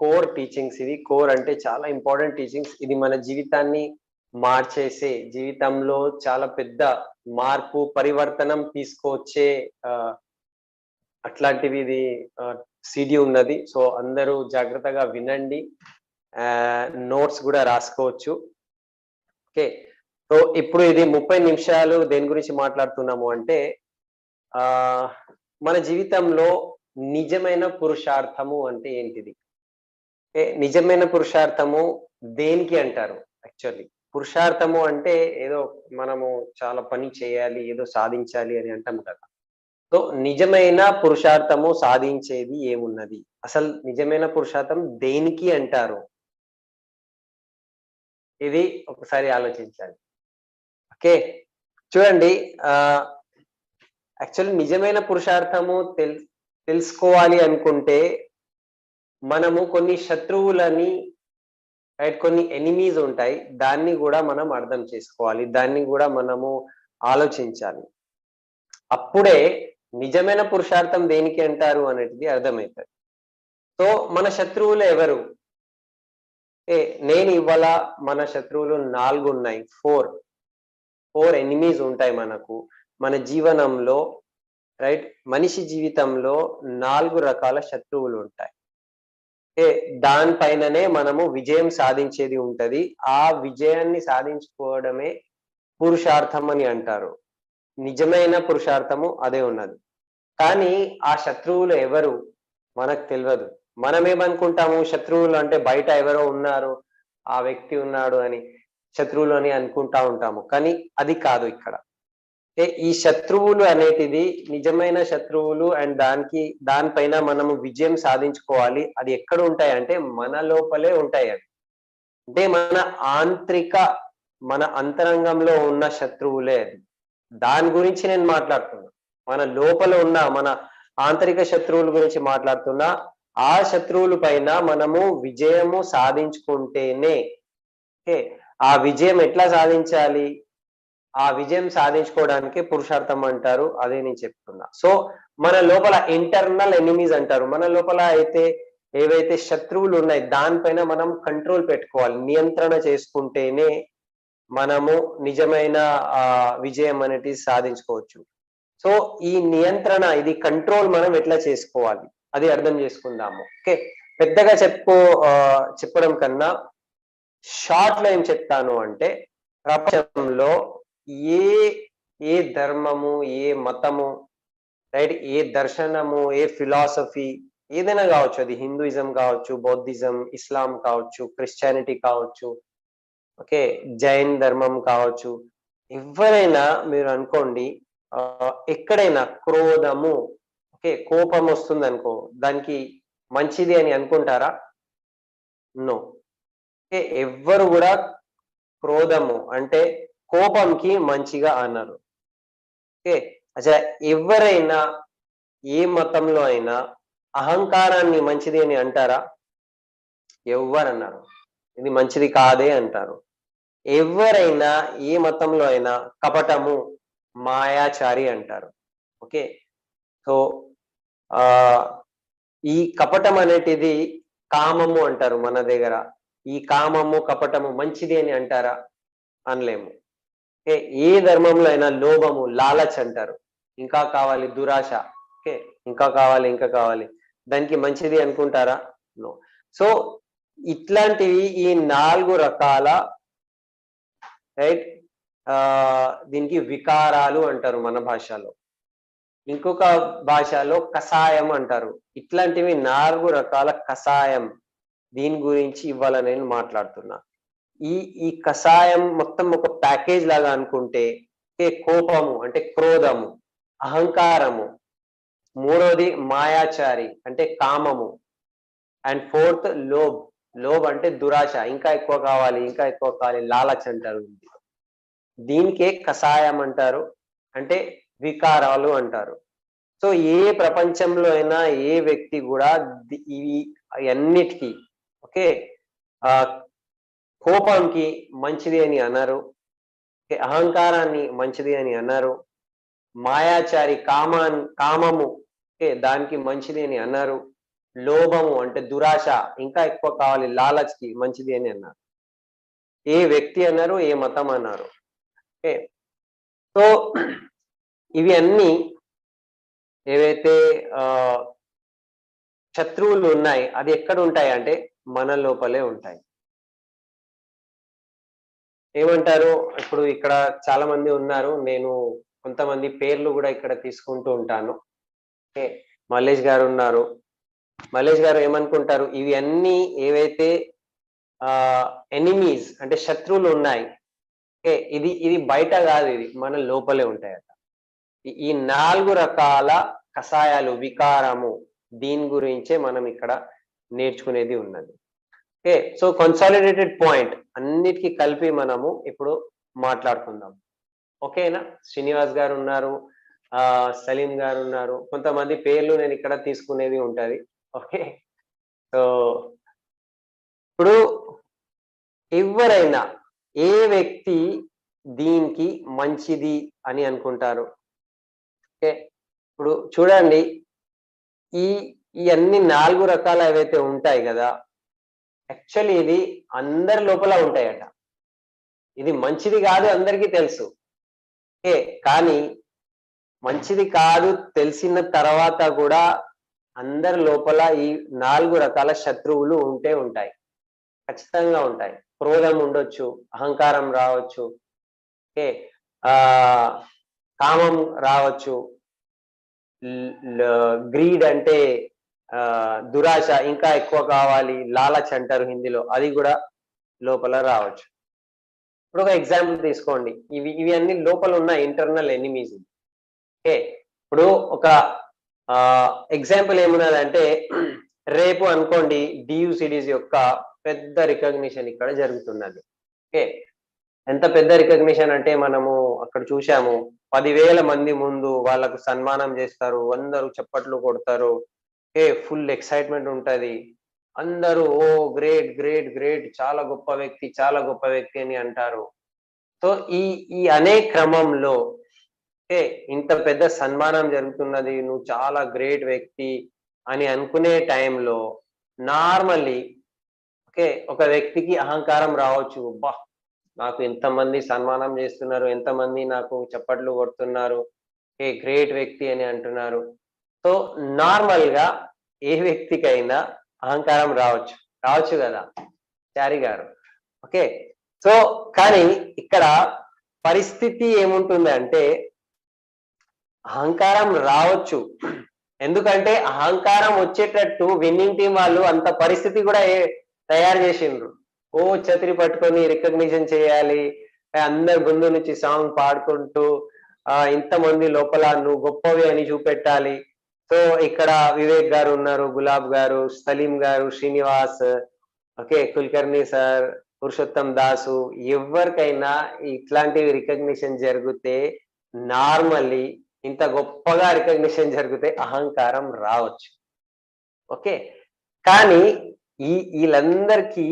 Core teachings. ఇది core అంటే చాలా ఇంపార్టెంట్ టీచింగ్స్. ఇది మన జీవితాన్ని మార్చేసే, జీవితంలో చాలా పెద్ద మార్పు పరివర్తనం తీసుకొచ్చే అట్లాంటివి ఇది సిడి ఉన్నది. సో అందరూ జాగ్రత్తగా వినండి. నోట్స్ కూడా రాసుకోవచ్చు. ఓకే. సో ఇప్పుడు ఇది 30 నిమిషాలు దేని గురించి మాట్లాడుతున్నాము అంటే మన జీవితంలో నిజమైన పురుషార్థము అంటే ఏంటిది? నిజమైన పురుషార్థము దేనికి అంటారు? యాక్చువల్లీ పురుషార్థము అంటే ఏదో మనము చాలా పని చేయాలి, ఏదో సాధించాలి అని అంటాం కదా. సో నిజమైన పురుషార్థము సాధించేది ఏమున్నది? అసలు నిజమైన పురుషార్థం దేనికి అంటారు? ఇది ఒకసారి ఆలోచించాలి. ఓకే. చూడండి, యాక్చువల్లీ నిజమైన పురుషార్థము తెలుసుకోవాలి అనుకుంటే మనము కొన్ని శత్రువులని, రైట్, కొన్ని ఎనిమీస్ ఉంటాయి. దాన్ని కూడా మనం అర్థం చేసుకోవాలి. దాన్ని కూడా మనము ఆలోచించాలి. అప్పుడే నిజమైన పురుషార్థం దేనికి అంటారు అనేది అర్థమవుతుంది. సో మన శత్రువులు ఎవరు? నేను ఇవాళ మన శత్రువులు 4 ఉన్నాయి. 4 ఎనిమీస్ ఉంటాయి మనకు మన జీవనంలో, రైట్. మనిషి జీవితంలో 4 రకాల శత్రువులు ఉంటాయి. దానిపైననే మనము విజయం సాధించేది ఉంటది. ఆ విజయాన్ని సాధించుకోవడమే పురుషార్థం అని అంటారు. నిజమైన పురుషార్థము అదే ఉన్నది. కానీ ఆ శత్రువులు ఎవరు మనకు తెలియదు. మనం ఏమనుకుంటాము, శత్రువులు అంటే బయట ఎవరో ఉన్నారు, ఆ వ్యక్తి ఉన్నాడు అని శత్రువులు అని అనుకుంటా ఉంటాము. కానీ అది కాదు ఇక్కడ. ఈ శత్రువులు అనేటిది నిజమైన శత్రువులు. అండ్ దానిపైన మనము విజయం సాధించుకోవాలి. అది ఎక్కడ ఉంటాయి అంటే మన లోపలే ఉంటాయి. అవి అంటే మన అంతరంగంలో ఉన్న శత్రువులే. అది దాని గురించి నేను మాట్లాడుతున్నా. మన లోపల ఉన్న మన ఆంతరిక శత్రువుల గురించి మాట్లాడుతున్నా. ఆ శత్రువుల పైన మనము విజయము సాధించుకుంటేనే, ఆ విజయం ఎట్లా సాధించాలి? ఆ విజయం సాధించుకోవడానికి పురుషార్థం అంటారు. అదే నేను చెప్తున్నా. సో మన లోపల ఇంటర్నల్ ఎనిమీస్ అంటారు. మన లోపల అయితే ఏవైతే శత్రువులు ఉన్నాయి దానిపైన మనం కంట్రోల్ పెట్టుకోవాలి. నియంత్రణ చేసుకుంటేనే మనము నిజమైన విజయం అనేది సాధించుకోవచ్చు. సో ఈ నియంత్రణ, ఇది కంట్రోల్ మనం ఎట్లా చేసుకోవాలి అది అర్థం చేసుకుందాము. ఓకే. పెద్దగా చెప్పడం కన్నా షార్ట్ లో ఏం చెప్తాను అంటే, ప్రపంచంలో ఏ ధర్మము, ఏ మతము, రైట్, ఏ దర్శనము, ఏ ఫిలాసఫీ ఏదైనా కావచ్చు. అది హిందూయిజం కావచ్చు, బౌద్ధిజం, ఇస్లాం కావచ్చు, క్రిస్టియానిటీ కావచ్చు, ఓకే, జైన్ ధర్మం కావచ్చు. ఎవరైనా మీరు అనుకోండి, ఎక్కడైనా క్రోధము, ఓకే, కోపం వస్తుంది అనుకో, దానికి మంచిది అని అనుకుంటారా? నో. ఎవ్వరు కూడా క్రోధము అంటే కోపంకి మంచిగా అన్నారు. అసలు ఎవరైనా ఏ మతంలో అయినా అహంకారాన్ని మంచిది అని అంటారా? ఎవరన్నారు? ఇది మంచిది కాదే అంటారు. ఎవరైనా ఏ మతంలో అయినా కపటము, మాయాచారి అంటారు. ఓకే. సో ఈ కపటం అనేటిది కామము అంటారు మన దగ్గర. ఈ కామము, కపటము మంచిది అని అంటారా? అనలేము. ఏ ధర్మంలో అయినా లోభము, లాలచ్ అంటారు. ఇంకా కావాలి, దురాశ. ఓకే, ఇంకా కావాలి, ఇంకా కావాలి. దానికి మంచిది అనుకుంటారా? నో. సో ఇట్లాంటివి ఈ 4 రకాల, రైట్, దీనికి వికారాలు అంటారు మన భాషలో. ఇంకొక భాషలో కషాయం అంటారు. ఇట్లాంటివి 4 రకాల కషాయం. దీని గురించి ఇవాళ నేను మాట్లాడుతున్నా. ఈ కషాయం మొత్తం ఒక ప్యాకేజ్ లాగా అనుకుంటే, కోపము అంటే క్రోధము, అహంకారము, మూడోది మాయాచారి అంటే కామము, అండ్ 4th లోబ్ అంటే దురాశ. ఇంకా ఎక్కువ కావాలి, ఇంకా ఎక్కువ కావాలి, లాలచ్ అంటారు. దీనికే కషాయం అంటారు, అంటే వికారాలు అంటారు. సో ఏ ప్రపంచంలో అయినా ఏ వ్యక్తి కూడా ఇవి అన్నిటికీ, ఓకే, కోపంకి మంచిది అని అన్నారు, అహంకారాన్ని మంచిది అని అన్నారు, మాయాచారి కామము దానికి మంచిది అని అన్నారు, లోభము అంటే దురాశ, ఇంకా ఎక్కువ కావాలి, లాలచ్కి మంచిది అని అన్నారు. ఏ వ్యక్తి అన్నారు, ఏ మతం అన్నారు. ఓకే. సో ఇవి అన్నీ ఏవైతే శత్రువులు ఉన్నాయి, అది ఎక్కడ ఉంటాయి అంటే మన లోపలే ఉంటాయి. ఏమంటారు, ఇప్పుడు ఇక్కడ చాలా మంది ఉన్నారు. నేను కొంతమంది పేర్లు కూడా ఇక్కడ తీసుకుంటూ ఉంటాను. ఓకే. మల్లేష్ గారు ఉన్నారు. మల్లేష్ గారు ఏమనుకుంటారు, ఇవి అన్నీ ఏవైతే ఎనిమీస్ అంటే శత్రువులు ఉన్నాయి, ఓకే, ఇది ఇది బయట కాదు, ఇది మన లోపలే ఉంటాయట. ఈ 4 రకాల కషాయాలు, వికారము, దీని గురించే మనం ఇక్కడ నేర్చుకునేది ఉన్నది. ఓకే. సో కన్సాలిడేటెడ్ పాయింట్ అన్నిటికీ కలిపి మనము ఇప్పుడు మాట్లాడుకుందాం. ఓకేనా? శ్రీనివాస్ గారు ఉన్నారు, సలీం గారు ఉన్నారు. కొంతమంది పేర్లు నేను ఇక్కడ తీసుకునేది ఉంటది. ఓకే. సో ఇప్పుడు ఎవరైనా ఏ వ్యక్తి దీనికి మంచిది అని అనుకుంటారు? ఓకే. ఇప్పుడు చూడండి, ఈ ఈ అన్ని 4 రకాలు ఏవైతే ఉంటాయి కదా, యాక్చువల్లీ ఇది అందరి లోపల ఉంటాయట. ఇది మంచిది కాదు అందరికీ తెలుసు. ఓకే. కానీ మంచిది కాదు తెలిసిన తర్వాత కూడా అందరి లోపల ఈ 4 రకాల శత్రువులు ఉంటాయి. ఖచ్చితంగా ఉంటాయి. క్రోధం ఉండొచ్చు, అహంకారం రావచ్చు, ఓకే, కామం రావచ్చు, గ్రీడ్ అంటే దురాశ, ఇంకా ఎక్కువ కావాలి, లాలచ్ అంటారు హిందీలో, అది కూడా లోపల రావచ్చు. ఇప్పుడు ఒక ఎగ్జాంపుల్ తీసుకోండి. ఇవి అన్ని లోపల ఉన్న ఇంటర్నల్ ఎనిమీస్. ఓకే. ఇప్పుడు ఒక ఎగ్జాంపుల్ ఏమున్నదంటే, రేపు అనుకోండి డియుసిడీస్ యొక్క పెద్ద రికగ్నిషన్ ఇక్కడ జరుగుతున్నది. ఓకే. ఎంత పెద్ద రికగ్నిషన్ అంటే మనము అక్కడ చూసాము, 10,000 మంది ముందు వాళ్ళకు సన్మానం చేస్తారు, అందరూ చప్పట్లు కొడతారు. ఓకే. ఫుల్ ఎక్సైట్మెంట్ ఉంటది. అందరూ ఓ గ్రేట్ గ్రేట్ గ్రేట్, చాలా గొప్ప వ్యక్తి, చాలా గొప్ప వ్యక్తి అని అంటారు. సో ఈ ఈ అనే క్రమంలో, ఓకే, ఇంత పెద్ద సన్మానం జరుగుతున్నది, నువ్వు చాలా గ్రేట్ వ్యక్తి అని అనుకునే టైంలో నార్మల్లీ, ఓకే, ఒక వ్యక్తికి అహంకారం రావచ్చు. నాకు ఎంతమంది సన్మానం చేస్తున్నారు, ఎంతమంది నాకు చప్పట్లు కొడుతున్నారు, ఏ గ్రేట్ వ్యక్తి అని అంటున్నారు. సో నార్మల్ గా ఏ వ్యక్తికైనా అహంకారం రావచ్చు కదా చారి గారు. ఓకే. సో కానీ ఇక్కడ పరిస్థితి ఏముంటుంది అంటే, అహంకారం రావచ్చు, ఎందుకంటే అహంకారం వచ్చేటట్టు విన్నింగ్ టీం వాళ్ళు అంత పరిస్థితి కూడా తయారు చేసిండ్రు. ఓ ఛత్రి పట్టుకొని రికగ్నిషన్ చేయాలి, అందరి ముందు నుంచి సాంగ్ పాడుకుంటూ ఇంతమంది లోపల నువ్వు గొప్పవి అని చూపెట్టాలి. సో ఇక్కడ వివేక్ గారు ఉన్నారు, గులాబ్ గారు, సలీం గారు, శ్రీనివాస్, ఓకే, కుల్కర్ణి సార్, పురుషోత్తం దాసు, ఎవరికైనా ఇట్లాంటివి రికగ్నిషన్ జరిగితే, నార్మల్లీ ఇంత గొప్పగా రికగ్నిషన్ జరిగితే అహంకారం రావచ్చు. ఓకే. కానీ వీళ్ళందరికీ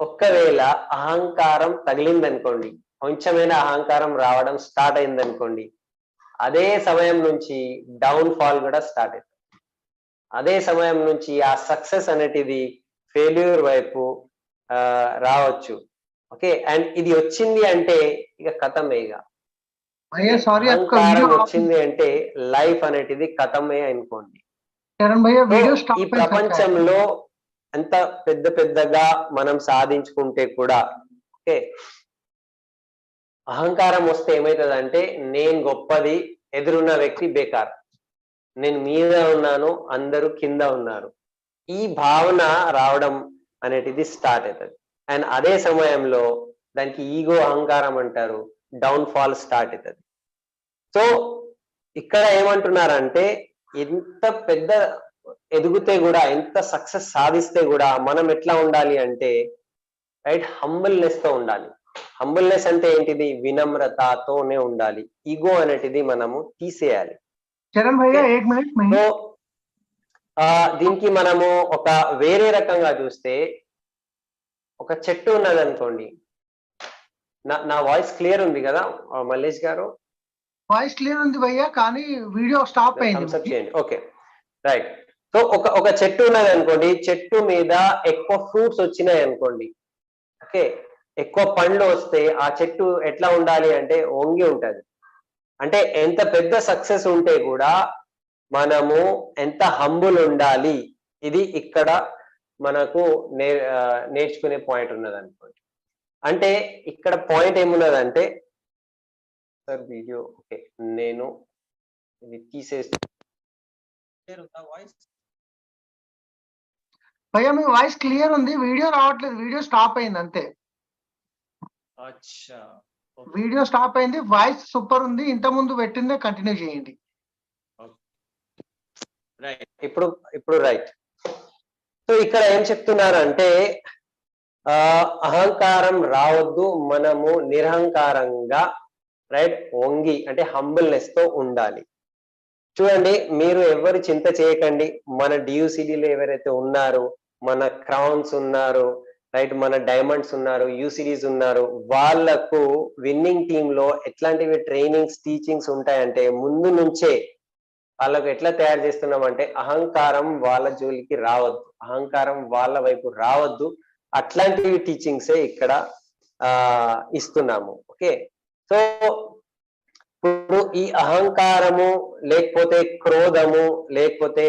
ఒక్కవేళ అహంకారం తగిలిందనుకోండి, కొంచెమైనా అహంకారం రావడం స్టార్ట్ అయిందనుకోండి, అదే సమయం నుంచి డౌన్ ఫాల్ కూడా స్టార్ట్ అవుతుంది. అదే సమయం నుంచి ఆ సక్సెస్ అనేటిది ఫెయిల్యూర్ వైపు రావచ్చు. ఓకే. అండ్ ఇది వచ్చింది అంటే ఇక కథమే. ఇక అహంకారం వచ్చింది అంటే లైఫ్ అనేటిది కథమే అనుకోండి. ఈ ప్రపంచంలో అంత పెద్దగా మనం సాధించుకుంటే కూడా, ఓకే, అహంకారం వస్తే ఏమవుతుందంటే, నేను గొప్పది, ఎదురున్న వ్యక్తి బేకార్, నేను మీద ఉన్నాను, అందరూ కింద ఉన్నారు, ఈ భావన రావడం అనేటిది స్టార్ట్ అవుతుంది. అండ్ అదే సమయంలో దానికి ఈగో, అహంకారం అంటారు, డౌన్ ఫాల్ స్టార్ట్ అవుతుంది. సో ఇక్కడ ఏమంటున్నారంటే, ఎంత పెద్ద ఎదిగితే కూడా, ఎంత సక్సెస్ సాధిస్తే కూడా మనం ఎట్లా ఉండాలి అంటే, రైట్, హంబుల్నెస్ తో ఉండాలి. హంబుల్నెస్ అంటే ఏంటిది? వినమ్రతతోనే ఉండాలి. ఈగో అనేటిది మనము తీసేయాలి. సో దీనికి మనము ఒక వేరే రకంగా చూస్తే, ఒక చెట్టు ఉన్నది అనుకోండి. నా వాయిస్ క్లియర్ ఉంది కదా మల్లేష్ గారు? వాయిస్ క్లియర్ ఉంది భయ్యా, కానీ వీడియో స్టాప్ అయింది. Okay, right. సో ఒక చెట్టు ఉన్నది అనుకోండి, చెట్టు మీద ఎక్కువ ఫ్రూట్స్ వచ్చినాయి అనుకోండి, ఓకే, ఎక్కువ పండ్లు వస్తే ఆ చెట్టు ఎట్లా ఉండాలి అంటే వంగి ఉంటది. అంటే ఎంత పెద్ద సక్సెస్ ఉంటే కూడా మనము ఎంత హంబుల్ ఉండాలి, ఇది ఇక్కడ మనకు నేర్చుకునే పాయింట్ ఉన్నది అనుకోండి. అంటే ఇక్కడ పాయింట్ ఏమున్నదంటే, సార్ వీడియో ఓకే, నేను ఇది తీసేసి వాయిస్ భయ్యా మీ వాయిస్ క్లియర్ ఉంది, వీడియో రావట్లేదు, వీడియో స్టాప్ అయింది అంతే. అచ్చా, వీడియో స్టాప్ అయింది, వాయిస్ సూపర్ ఉంది, ఇంత ముందు పెట్టిందే కంటిన్యూ చేయండి. రైట్, ఇప్పుడు రైట్. సో ఇక్కడ ఏం చెప్తున్నారంటే అహంకారం రావద్దు, మనము నిరహంకారంగా, రైట్, వంగి అంటే హంబుల్నెస్ తో ఉండాలి. చూడండి, మీరు ఎవరు చింత చేయకండి, మన డియూసిడీలో ఎవరైతే ఉన్నారు, మన క్రౌన్స్ ఉన్నారు, రైట్, మన డైమండ్స్ ఉన్నారు, యూసిడీస్ ఉన్నారు, వాళ్లకు విన్నింగ్ టీమ్ లో ఎట్లాంటివి ట్రైనింగ్స్ టీచింగ్స్ ఉంటాయంటే ముందు నుంచే వాళ్ళకు ఎట్లా తయారు చేస్తున్నామంటే అహంకారం వాళ్ళ జోలికి రావద్దు, అహంకారం వాళ్ళ వైపు రావద్దు, అట్లాంటివి టీచింగ్సే ఇక్కడ ఇస్తున్నాము. ఓకే, సో ఇప్పుడు ఈ అహంకారము లేకపోతే క్రోధము లేకపోతే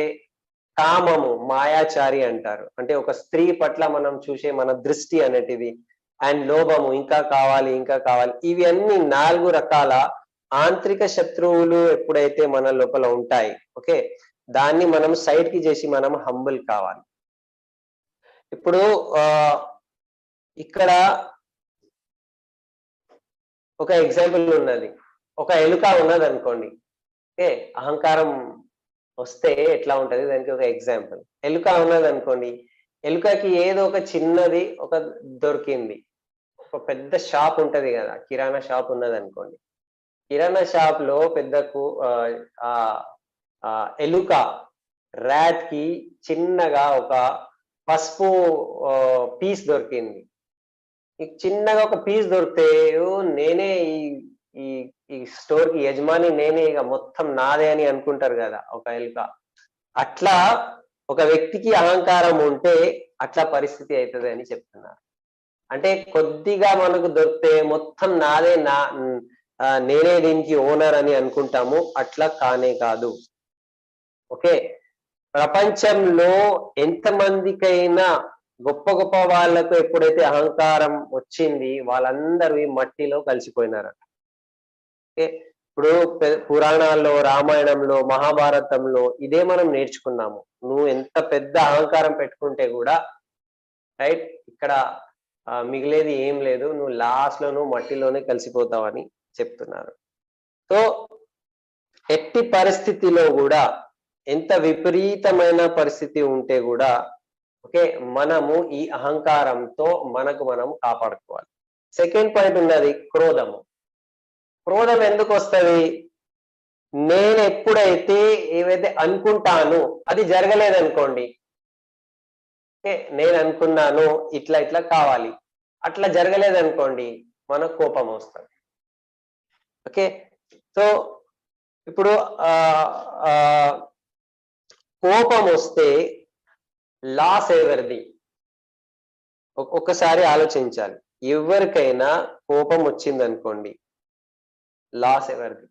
కామము మాయాచారి అంటారు. అంటే ఒక స్త్రీ పట్ల మనం చూసే మన దృష్టి అనేటిది, అండ్ లోభము, ఇంకా కావాలి ఇంకా కావాలి, ఇవి అన్ని 4 రకాల ఆంతరిక శత్రువులు ఎప్పుడైతే మన లోపల ఉంటాయి, ఓకే, దాన్ని మనం సైడ్ కి చేసి మనం హంబుల్ కావాలి. ఇప్పుడు ఇక్కడ ఒక ఎగ్జాంపుల్ ఉన్నది, ఒక ఎలుక ఉన్నది అనుకోండి, ఓకే, అహంకారం వస్తే ఎట్లా ఉంటది దానికి ఒక ఎగ్జాంపుల్. ఎలుక ఉన్నది అనుకోండి, ఎలుకకి ఏదో ఒక చిన్నది ఒక దొరికింది, ఒక పెద్ద షాప్ ఉంటది కదా, కిరాణా షాప్ ఉన్నది అనుకోండి, కిరాణా షాప్ లో పెద్దకు ఎలుక ర్యాట్ కి చిన్నగా ఒక పసుపు పీస్ దొరికింది. చిన్నగా ఒక పీస్ దొరికితే నేనే ఈ ఈ స్టోర్ కి యజమాని నేనే, ఇక మొత్తం నాదే అని అనుకుంటారు కదా ఒక ఎలుక. అట్లా ఒక వ్యక్తికి అహంకారం ఉంటే అట్లా పరిస్థితి అవుతుంది అని చెప్తున్నారు. అంటే కొద్దిగా మనకు దొరికితే మొత్తం నాదే, నేనే దీనికి ఓనర్ అని అనుకుంటాము, అట్లా కానే కాదు. ఓకే, ప్రపంచంలో ఎంతమందికైనా గొప్ప గొప్ప వాళ్ళకు ఎప్పుడైతే అహంకారం వచ్చింది వాళ్ళందరూ ఈ మట్టిలో కలిసిపోయినారట. ఓకే, ఇప్పుడు పురాణాల్లో, రామాయణంలో, మహాభారతంలో ఇదే మనం నేర్చుకున్నాము. నువ్వు ఎంత పెద్ద అహంకారం పెట్టుకుంటే కూడా, రైట్, ఇక్కడ మిగిలేది ఏం లేదు, నువ్వు లాస్ట్ లో నువ్వు మట్టిలోనే కలిసిపోతావని చెప్తున్నారు. సో ఎట్టి పరిస్థితిలో కూడా, ఎంత విపరీతమైన పరిస్థితి ఉంటే కూడా, ఓకే, మనము ఈ అహంకారంతో మనకు మనం కాపాడుకోవాలి. సెకండ్ పాయింట్ ఉన్నది క్రోధము. క్రోధం ఎందుకు వస్తుంది? నేను ఎప్పుడైతే ఏవైతే అనుకుంటాను అది జరగలేదనుకోండి, ఓకే, నేను అనుకున్నాను ఇట్లా ఇట్లా కావాలి, అట్లా జరగలేదనుకోండి, మనకు కోపం వస్తుంది. ఓకే, సో ఇప్పుడు కోపం వస్తే లాస్ ఎవరిది? ఒక్కొక్కసారి ఆలోచించాలి. ఎవరికైనా కోపం వచ్చిందనుకోండి, లాస్ ఎవరిది?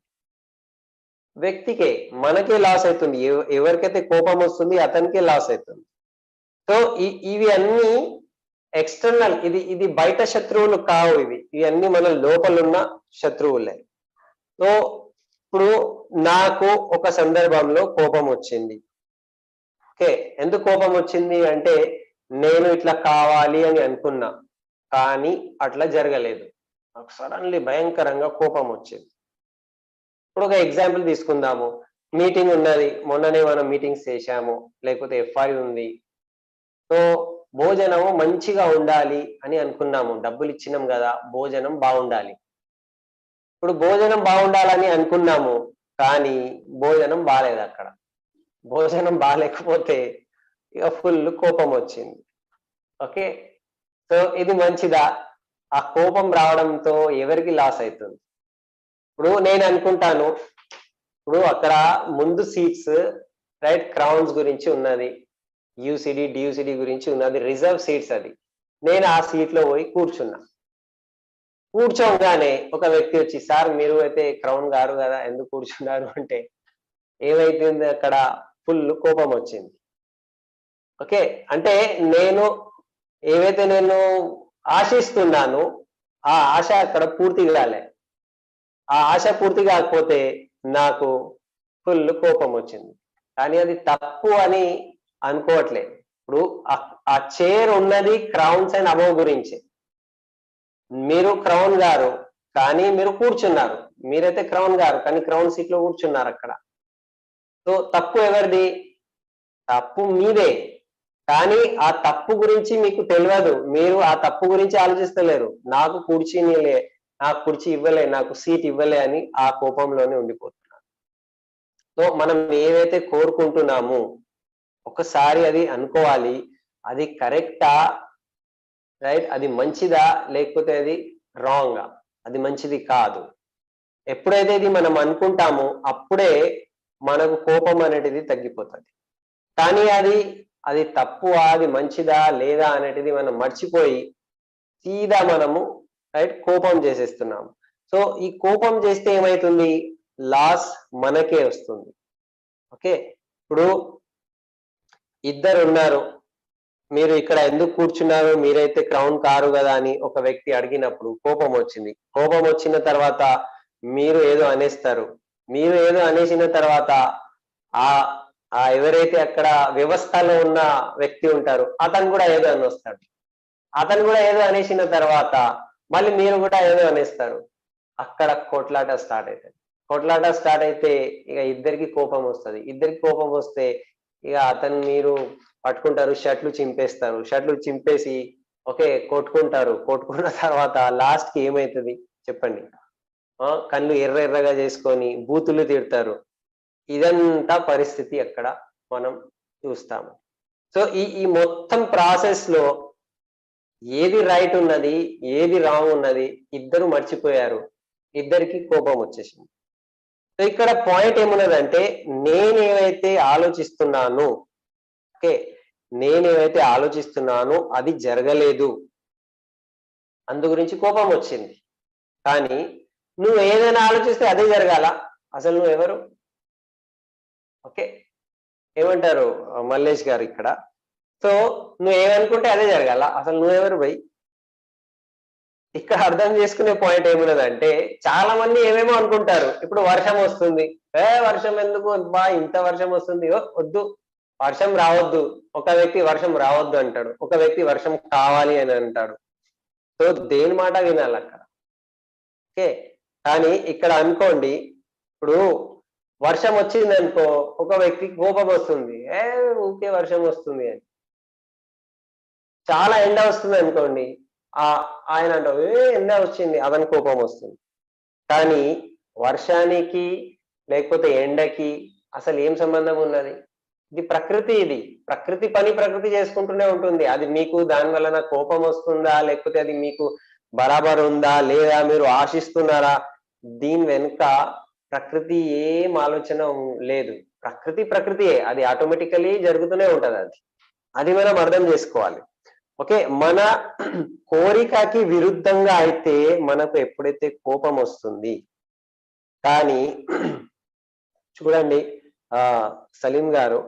వ్యక్తికే, మనకే లాస్ అవుతుంది. ఎవరికైతే కోపం వస్తుంది అతనికే లాస్ అవుతుంది. సో ఇవి అన్ని ఎక్స్టర్నల్, ఇది బయట శత్రువులు కావు, ఇవన్నీ మన లోపల ఉన్న శత్రువులే. సో ఇప్పుడు నాకు ఒక సందర్భంలో కోపం వచ్చింది. ఓకే, ఎందుకు కోపం వచ్చింది అంటే నేను ఇట్లా కావాలి అని అనుకున్నా, కానీ అట్లా జరగలేదు, నాకు సడన్లీ భయంకరంగా కోపం వచ్చింది. ఇప్పుడు ఒక ఎగ్జాంపుల్ తీసుకుందాము. మీటింగ్ ఉన్నది, మొన్ననే మనం మీటింగ్స్ చేశాము, లేకపోతే ఎఫ్ఐ ఉంది. సో భోజనము మంచిగా ఉండాలి అని అనుకున్నాము, డబ్బులు ఇచ్చినాం కదా, భోజనం బాగుండాలి. ఇప్పుడు భోజనం బాగుండాలని అనుకున్నాము, కానీ భోజనం బాగాలేదు. అక్కడ భోజనం బాగాలేకపోతే ఇక ఫుల్ కోపం వచ్చింది. ఓకే, సో ఇది మంచిదా? ఆ కోపం రావడంతో ఎవరికి లాస్ అవుతుంది? ఇప్పుడు నేను అనుకుంటాను, ఇప్పుడు అక్కడ ముందు సీట్స్ రైట్, క్రౌన్స్ గురించి ఉన్నది, యూసిడి డియూసిడి గురించి ఉన్నది, రిజర్వ్ సీట్స్ అది. నేను ఆ సీట్ లో పోయి కూర్చున్నా. కూర్చోగానే ఒక వ్యక్తి వచ్చి, సార్ మీరు అయితే క్రౌన్ గారు కదా, ఎందుకు కూర్చున్నారు అంటే ఏమైతుంది అక్కడ, ఫుల్ కోపం వచ్చింది. ఓకే, అంటే నేను ఏవైతే నేను ఆశిస్తున్నాను ఆ ఆశ అక్కడ పూర్తి కాలే. ఆ ఆశ పూర్తి కాకపోతే నాకు ఫుల్ కోపం వచ్చింది. కానీ అది తప్పు అని అనుకోవట్లేదు. ఇప్పుడు ఆ చైర్ ఉన్నది క్రౌన్స్ అండ్ అబోవ్ గురించి. మీరు క్రౌన్ గారు కానీ మీరు కూర్చున్నారు, మీరైతే క్రౌన్ గారు కానీ క్రౌన్ సీట్ లో కూర్చున్నారు అక్కడ. సో తప్పు ఎవరిది? తప్పు మీదే. కానీ ఆ తప్పు గురించి మీకు తెలియదు, మీరు ఆ తప్పు గురించి ఆలోచిస్తలేరు. నాకు కుర్చీనిలే, నాకు కుర్చీ ఇవ్వలే, నాకు సీట్ ఇవ్వలే అని ఆ కోపంలోనే ఉండిపోతున్నారు. సో మనం ఏవైతే కోరుకుంటున్నామో ఒకసారి అది అనుకోవాలి, అది కరెక్టా, రైట్, అది మంచిదా లేకపోతే అది రాంగా, అది మంచిది కాదు. ఎప్పుడైతే ఇది మనం అనుకుంటామో అప్పుడే మనకు కోపం అనేది తగ్గిపోతుంది. కానీ అది తప్పు, అది మంచిదా లేదా అనేది మనం మర్చిపోయి సీదా మనము రైట్ కోపం చేసేస్తున్నాము. సో ఈ కోపం చేస్తే ఏమైతుంది, లాస్ మనకే వస్తుంది. ఓకే, ఇప్పుడు ఇద్దరు ఉన్నారు, మీరు ఇక్కడ ఎందుకు కూర్చున్నారు, మీరైతే క్రౌన్ కారు కదా అని ఒక వ్యక్తి అడిగినప్పుడు కోపం వచ్చింది. కోపం వచ్చిన తర్వాత మీరు ఏదో అనేస్తారు. మీరు ఏదో అనేసిన తర్వాత ఆ ఆ ఎవరైతే అక్కడ వ్యవస్థలో ఉన్న వ్యక్తి ఉంటారు అతను కూడా ఏదో అనేస్తాడు. అతను కూడా ఏదో అనేసిన తర్వాత మళ్ళీ మీరు కూడా ఏదో అనేస్తారు. అక్కడ కొట్లాట స్టార్ట్ అవుతుంది. కొట్లాట స్టార్ట్ అయితే ఇక ఇద్దరికి కోపం వస్తుంది. ఇద్దరికి కోపం వస్తే ఇక అతను మీరు పట్టుకుంటారు, షర్ట్లు చింపేస్తారు. షర్ట్లు చింపేసి ఓకే కొట్టుకుంటారు. కొట్టుకున్న తర్వాత లాస్ట్ కి ఏమైతుంది చెప్పండి? కళ్ళు ఎర్ర ఎర్రగా చేసుకొని బూతులు తిడతారు. ఇదంతా పరిస్థితి అక్కడ మనం చూస్తాము. సో ఈ మొత్తం ప్రాసెస్ లో ఏది రైట్ ఉన్నది, ఏది రాంగ్ ఉన్నది ఇద్దరు మర్చిపోయారు. ఇద్దరికి కోపం వచ్చేసింది. సో ఇక్కడ పాయింట్ ఏమున్నదంటే నేనేవైతే ఆలోచిస్తున్నాను, ఓకే, నేనేవైతే ఆలోచిస్తున్నానో అది జరగలేదు, అందు గురించి కోపం వచ్చింది. కానీ నువ్వు ఏదైనా ఆలోచిస్తే అదే జరగాల? అసలు నువ్వు ఎవరు? ఓకే, ఏమంటారు మల్లేష్ గారు ఇక్కడ? సో నువ్వు ఏమనుకుంటే అదే జరగాల? అసలు నువ్వెవరు భయ్? ఇక్కడ అర్థం చేసుకునే పాయింట్ ఏమున్నదంటే చాలా మంది ఏమేమో అనుకుంటారు. ఇప్పుడు వర్షం వస్తుంది, వర్షం ఎందుకు బా, ఇంత వర్షం వస్తుంది, వద్దు వర్షం రావద్దు. ఒక వ్యక్తి వర్షం రావద్దు అంటాడు, ఒక వ్యక్తి వర్షం కావాలి అని అంటాడు. సో దేని మాట వినాలి అక్కడ? ఓకే, కానీ ఇక్కడ అనుకోండి, ఇప్పుడు వర్షం వచ్చింది అనుకో, ఒక వ్యక్తికి కోపం వస్తుంది, ఊకే వర్షం వస్తుంది అని. చాలా ఎండ వస్తుంది అనుకోండి, ఆయన అంటావు ఎండ వచ్చింది, అతని కోపం వస్తుంది. కానీ వర్షానికి లేకపోతే ఎండకి అసలు ఏం సంబంధం ఉన్నది? ఇది ప్రకృతి, ఇది ప్రకృతి పని ప్రకృతి చేసుకుంటూనే ఉంటుంది. అది మీకు దాని వలన కోపం వస్తుందా లేకపోతే అది మీకు బరాబర్ ఉందా లేదా, మీరు ఆశిస్తున్నారా, దీని వెనుక ప్రకృతి ఏం ఆలోచన లేదు. ప్రకృతి ప్రకృతియే, అది ఆటోమేటికలీ జరుగుతూనే ఉంటది. అది మనం అర్థం చేసుకోవాలి. ఓకే, మన కోరికకి విరుద్ధంగా అయితే మనకు ఎప్పుడైతే కోపం వస్తుంది. కానీ చూడండి సలీం గారు,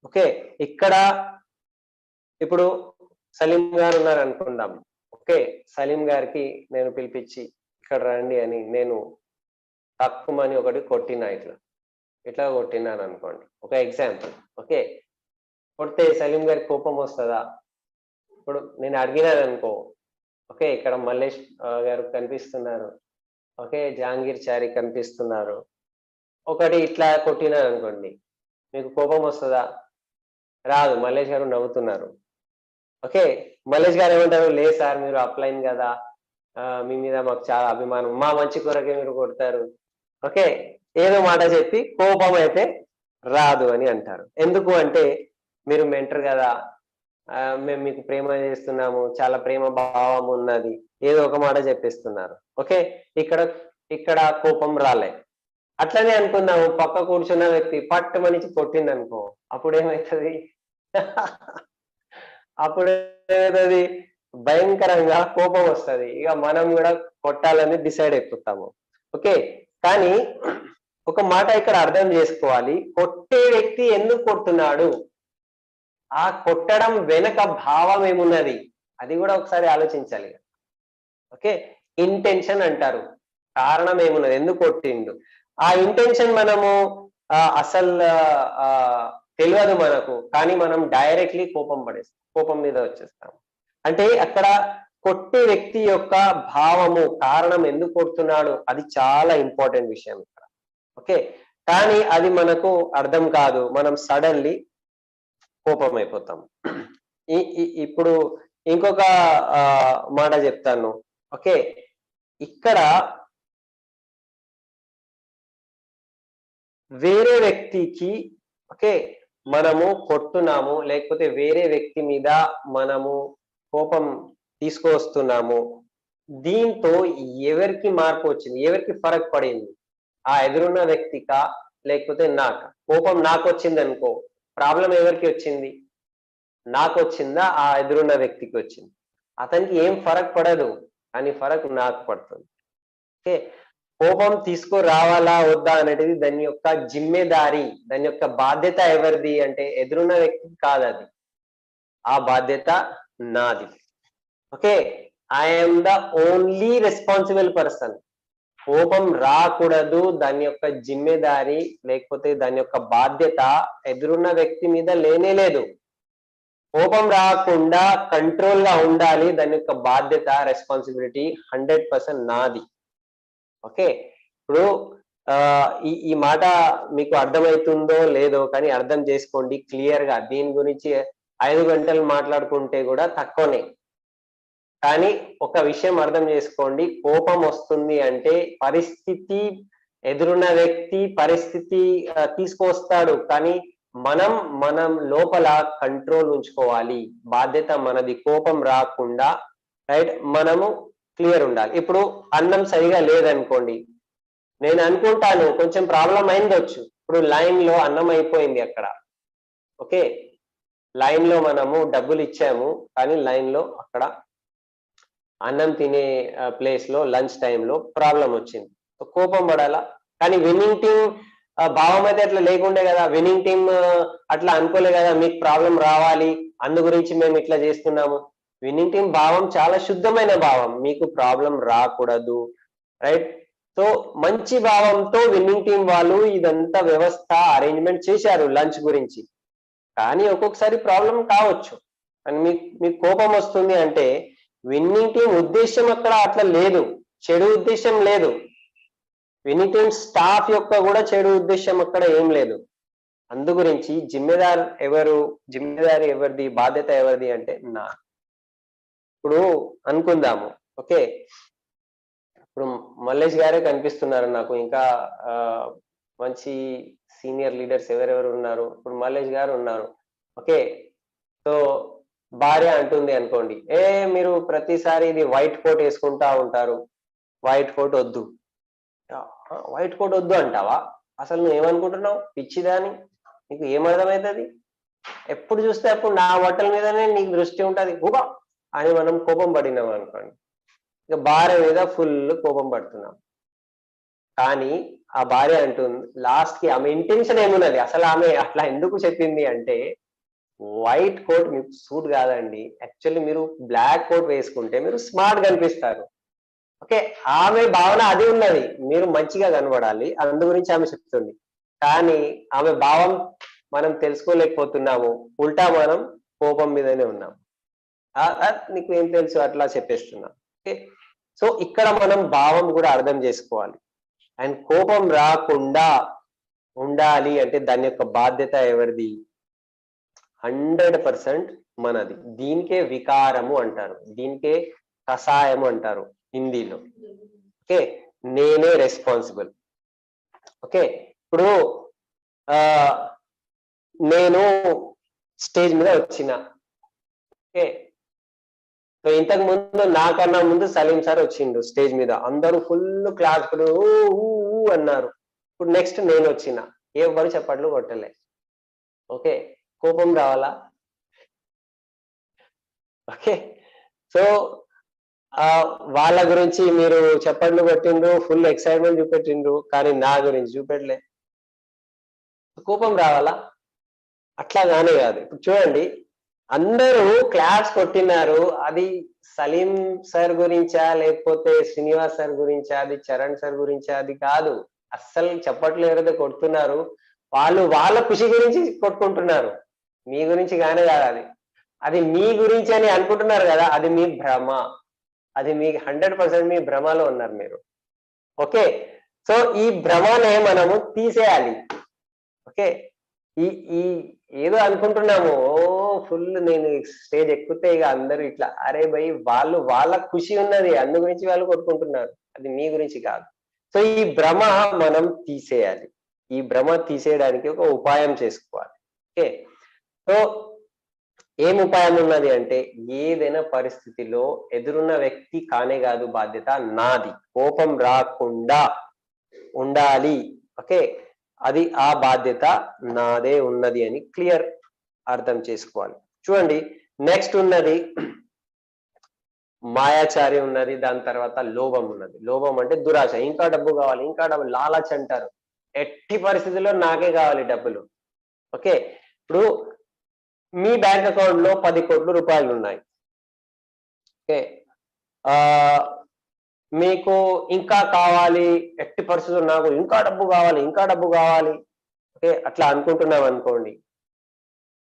ఓకే, ఇక్కడ ఇప్పుడు సలీం గారు ఉన్నారు అనుకుందాం. ఓకే, సలీం గారికి నేను పిలిపించి ఇక్కడ రండి అని నేను తక్కువని ఒకటి కొట్టినా, ఇట్లా కొట్టినాను అనుకోండి, ఒక ఎగ్జాంపుల్. ఓకే, కొడితే సలీం గారికి కోపం వస్తుందా? ఇప్పుడు నేను అడిగినాను అనుకో, ఓకే, ఇక్కడ మల్లేష్ గారు కనిపిస్తున్నారు, ఓకే, జహాంగీర్ చారి కనిపిస్తున్నారు, ఒకటి ఇట్లా కొట్టినాను అనుకోండి, మీకు కోపం వస్తుందా? రాదు. మల్లేష్ గారు నవ్వుతున్నారు. ఓకే, మల్లేష్ గారు ఏమంటారు, లేదు సార్ మీరు అప్లైన్ కదా, మీ మీద మాకు చాలా అభిమానం, మా మంచి కొరకే మీరు కొడతారు. ఓకే, ఏదో మాట చెప్పి కోపం అయితే రాదు అని అంటారు. ఎందుకు అంటే మీరు మెంటర్ కదా, మేము మీకు ప్రేమ చేస్తున్నాము, చాలా ప్రేమ భావం ఉన్నది, ఏదో ఒక మాట చెప్పిస్తున్నారు. ఓకే, ఇక్కడ కోపం రాలే. అట్లనే అనుకుందాము, పక్క కూర్చున్న వ్యక్తి పట్టు మనిషి కొట్టింది అనుకో, అప్పుడు ఏమవుతుంది? అప్పుడు ఏమవుతుంది? భయంకరంగా కోపం వస్తుంది, ఇక మనం కూడా కొట్టాలని డిసైడ్ అయిపోతాము. ఓకే, కానీ ఒక మాట ఇక్కడ అర్థం చేసుకోవాలి, కొట్టే వ్యక్తి ఎందుకు కొడుతున్నాడు, ఆ కొట్టడం వెనక భావం ఏమున్నది, అది కూడా ఒకసారి ఆలోచించాలి. ఓకే, ఇంటెన్షన్ అంటారు, కారణం ఏమున్నది, ఎందుకు కొట్టిండు, ఆ ఇంటెన్షన్ మనము అసలు తెలియదు మనకు, కానీ మనం డైరెక్ట్లీ కోపం పడేస్తాం, కోపం మీద వచ్చేస్తాం. అంటే అక్కడ కొట్టే వ్యక్తి యొక్క భావము, కారణం ఎందుకు కొడుతున్నాడు, అది చాలా ఇంపార్టెంట్ విషయం ఇక్కడ. ఓకే, కానీ అది మనకు అర్థం కాదు, మనం సడన్లీ కోపం అయిపోతాం. ఇప్పుడు ఇంకొక మాట చెప్తాను. ఓకే, ఇక్కడ వేరే వ్యక్తికి ఓకే మనము కొట్టున్నాము, లేకపోతే వేరే వ్యక్తి మీద మనము కోపం తీసుకొస్తున్నాము, దీంతో ఎవరికి మార్పు వచ్చింది, ఎవరికి ఫరక్ పడింది, ఆ ఎదురున్న వ్యక్తికా లేకపోతే నాక? కోపం నాకు వచ్చింది అనుకో, ప్రాబ్లం ఎవరికి వచ్చింది, నాకు వచ్చిందా ఆ ఎదురున్న వ్యక్తికి వచ్చింది? అతనికి ఏం ఫరక్ పడదు, కానీ ఫరక్ నాకు పడుతుంది. ఓకే, కోపం తీసుకురావాలా వద్దా అనేది దాని యొక్క జిమ్మెదారి, దాని యొక్క బాధ్యత ఎవరిది అంటే ఎదురున్న వ్యక్తికి కాదు, అది ఆ బాధ్యత నాది. Okay, I'm the only responsible person. కోపం రాకూడదు, దాని యొక్క జిమ్మెదారి లేకపోతే దాని యొక్క బాధ్యత ఎదురున్న వ్యక్తి మీద లేనే లేదు. కోపం రాకుండా కంట్రోల్ గా ఉండాలి, దాని యొక్క బాధ్యత, రెస్పాన్సిబిలిటీ 100% నాది. ఓకే, ఇప్పుడు ఈ మాట మీకు అర్థమవుతుందో లేదో కానీ అర్థం చేసుకోండి క్లియర్ గా. దీని గురించి 5 గంటలు మాట్లాడుకుంటే కూడా తక్కువనే, కానీ ఒక విషయం అర్థం చేసుకోండి, కోపం వస్తుంది అంటే పరిస్థితి, ఎదురున్న వ్యక్తి పరిస్థితి తీసుకొస్తాడు, కానీ మనం లోపల కంట్రోల్ ఉంచుకోవాలి, బాధ్యత మనది, కోపం రాకుండా రైట్ మనము క్లియర్ ఉండాలి. ఇప్పుడు అన్నం సరిగా లేదనుకోండి, నేను అనుకుంటాను కొంచెం ప్రాబ్లం అయిందొచ్చు, ఇప్పుడు లైన్ లో అన్నం అయిపోయింది అక్కడ. ఓకే, లైన్ లో మనము డబ్బులు ఇచ్చాము, కానీ లైన్ లో అక్కడ అన్నం తినే ప్లేస్ లో లంచ్ టైంలో ప్రాబ్లం వచ్చింది, కోపం పడాలా? కానీ విన్నింగ్ టీం భావం అయితే అట్లా లేకుండే కదా, విన్నింగ్ టీం అట్లా అనుకోలే కదా, మీకు ప్రాబ్లం రావాలి అందు గురించి మేము ఇట్లా చేస్తున్నాము. విన్నింగ్ టీం భావం చాలా శుద్ధమైన భావం, మీకు ప్రాబ్లం రాకూడదు, రైట్? సో మంచి భావంతో విన్నింగ్ టీం వాళ్ళు ఇదంతా వ్యవస్థ అరేంజ్మెంట్ చేశారు లంచ్ గురించి, కానీ ఒక్కొక్కసారి ప్రాబ్లం కావచ్చు, అని మీకు కోపం వస్తుంది అంటే విన్నింగ్ టీం ఉద్దేశం అక్కడ అట్లా లేదు, చెడు ఉద్దేశం లేదు, విన్నింగ్ టీం స్టాఫ్ యొక్క కూడా చెడు ఉద్దేశం అక్కడ ఏం లేదు. అందు గురించి జిమ్మెదారి ఎవరిది, బాధ్యత ఎవరిది అంటే నా. ఇప్పుడు అనుకుందాము, ఓకే, ఇప్పుడు మల్లేష్ గారే కనిపిస్తున్నారు నాకు, ఇంకా మంచి సీనియర్ లీడర్స్ ఎవరెవరు ఉన్నారు, ఇప్పుడు మల్లేష్ గారు ఉన్నారు. ఓకే, సో భార్య అంటుంది అనుకోండి, మీరు ప్రతిసారి ఇది వైట్ కోట్ వేసుకుంటా ఉంటారు, వైట్ కోట్ వద్దు. వైట్ కోట్ వద్దు అంటావా? అసలు నువ్వు ఏమనుకుంటున్నావు, పిచ్చిదాని, నీకు ఏమర్థమవుతుంది? ఎప్పుడు చూస్తే అప్పుడు నా బట్టల మీదనే నీకు దృష్టి ఉంటుంది, ఊగా అని మనం కోపం పడినాం అనుకోండి, ఇక భార్య మీద ఫుల్ కోపం పడుతున్నాం. కానీ ఆ భార్య అంటుంది లాస్ట్ కి, ఆమె ఇంటెన్షన్ ఏమున్నది, అసలు ఆమె అట్లా ఎందుకు చెప్పింది అంటే, వైట్ కోట్ మీకు సూట్ కాదండి, యాక్చువల్లీ మీరు బ్లాక్ కోట్ వేసుకుంటే మీరు స్మార్ట్ కనిపిస్తారు. ఓకే, ఆమె భావన అది ఉన్నది, మీరు మంచిగా కనబడాలి, అందు గురించి ఆమె చెప్తుంది. కానీ ఆమె భావం మనం తెలుసుకోలేకపోతున్నాము, ఉల్టా మనం కోపం మీదనే ఉన్నాం. నీకు ఏం తెలుసు అట్లా చెప్పేస్తున్నాం. ఓకే, సో ఇక్కడ మనం భావం కూడా అర్థం చేసుకోవాలి. అండ్ కోపం రాకుండా ఉండాలి అంటే దాని యొక్క బాధ్యత ఎవరిది? 100% మనది. దీనికే వికారము అంటారు, దీనికే కషాయము అంటారు హిందీలో. ఓకే, నేనే రెస్పాన్సిబుల్. ఓకే, ఇప్పుడు నేను స్టేజ్ మీద వచ్చిన, ఓకే, సో ఇంతకు ముందు నాకన్నా ముందు సలీం సార్ వచ్చిండు స్టేజ్ మీద, అందరూ ఫుల్ క్లాస్ అన్నారు. ఇప్పుడు నెక్స్ట్ నేను వచ్చిన, ఎవరు చప్పట్లు కొట్టలే. ఓకే, కోపం రావాలా? ఓకే, సో వాళ్ళ గురించి మీరు చప్పట్లు కొట్టిండ్రు, ఫుల్ ఎక్సైట్మెంట్ చూపెట్టిండ్రు, కానీ నా గురించి చూపెట్టలే. కోపం రావాలా? అట్లా గానే కాదు. ఇప్పుడు చూడండి, అందరూ క్లాస్ కొట్టినారు, అది సలీం సార్ గురించా లేకపోతే శ్రీనివాస్ సార్ గురించా, అది చరణ్ సార్ గురించా, అది కాదు. అస్సలు చప్పట్లు ఎవరైతే కొడుతున్నారు వాళ్ళు వాళ్ళ ఖుషి గురించి కొట్టుకుంటున్నారు, మీ గురించి గానే కాదు. అది అది మీ గురించి అని అనుకుంటున్నారు కదా, అది మీ భ్రమ. అది మీ 100% మీ భ్రమలో ఉన్నారు మీరు. ఓకే, సో ఈ భ్రమనే మనము తీసేయాలి. ఓకే, ఈ ఈ ఏదో అనుకుంటున్నాము, ఓ ఫుల్ నేను స్టేజ్ ఎక్కితే ఇక అందరూ ఇట్లా, అరే భయ్ వాళ్ళు వాళ్ళ ఖుషి ఉన్నది, అందు గురించి వాళ్ళు కొట్టుకుంటున్నారు, అది మీ గురించి కాదు. సో ఈ భ్రమ మనం తీసేయాలి. ఈ భ్రమ తీసేయడానికి ఒక ఉపాయం చేసుకోవాలి. ఓకే, సో ఏం ఉపాయం ఉన్నది అంటే, ఏదైనా పరిస్థితిలో ఎదురున్న వ్యక్తి కానే కాదు బాధ్యత నాది, కోపం రాకుండా ఉండాలి. ఓకే, అది ఆ బాధ్యత నాదే ఉన్నది అని క్లియర్ అర్థం చేసుకోవాలి. చూడండి, నెక్స్ట్ ఉన్నది మాయాచారి ఉన్నది, దాని తర్వాత లోభం ఉన్నది. లోభం అంటే దురాశ, ఇంకా డబ్బు కావాలి, ఇంకా డబ్బు, లాలచ్ అంటారు. ఎట్టి పరిస్థితుల్లో నాకే కావాలి డబ్బులు. ఓకే, ఇప్పుడు మీ బ్యాంక్ అకౌంట్ లో 10 కోట్ల రూపాయలు ఉన్నాయి. ఓకే, మీకు ఇంకా కావాలి, ఎట్టి పరిస్థితుల్లో నాకు ఇంకా డబ్బు కావాలి, ఇంకా డబ్బు కావాలి. ఓకే, అట్లా అనుకుంటున్నాం అనుకోండి,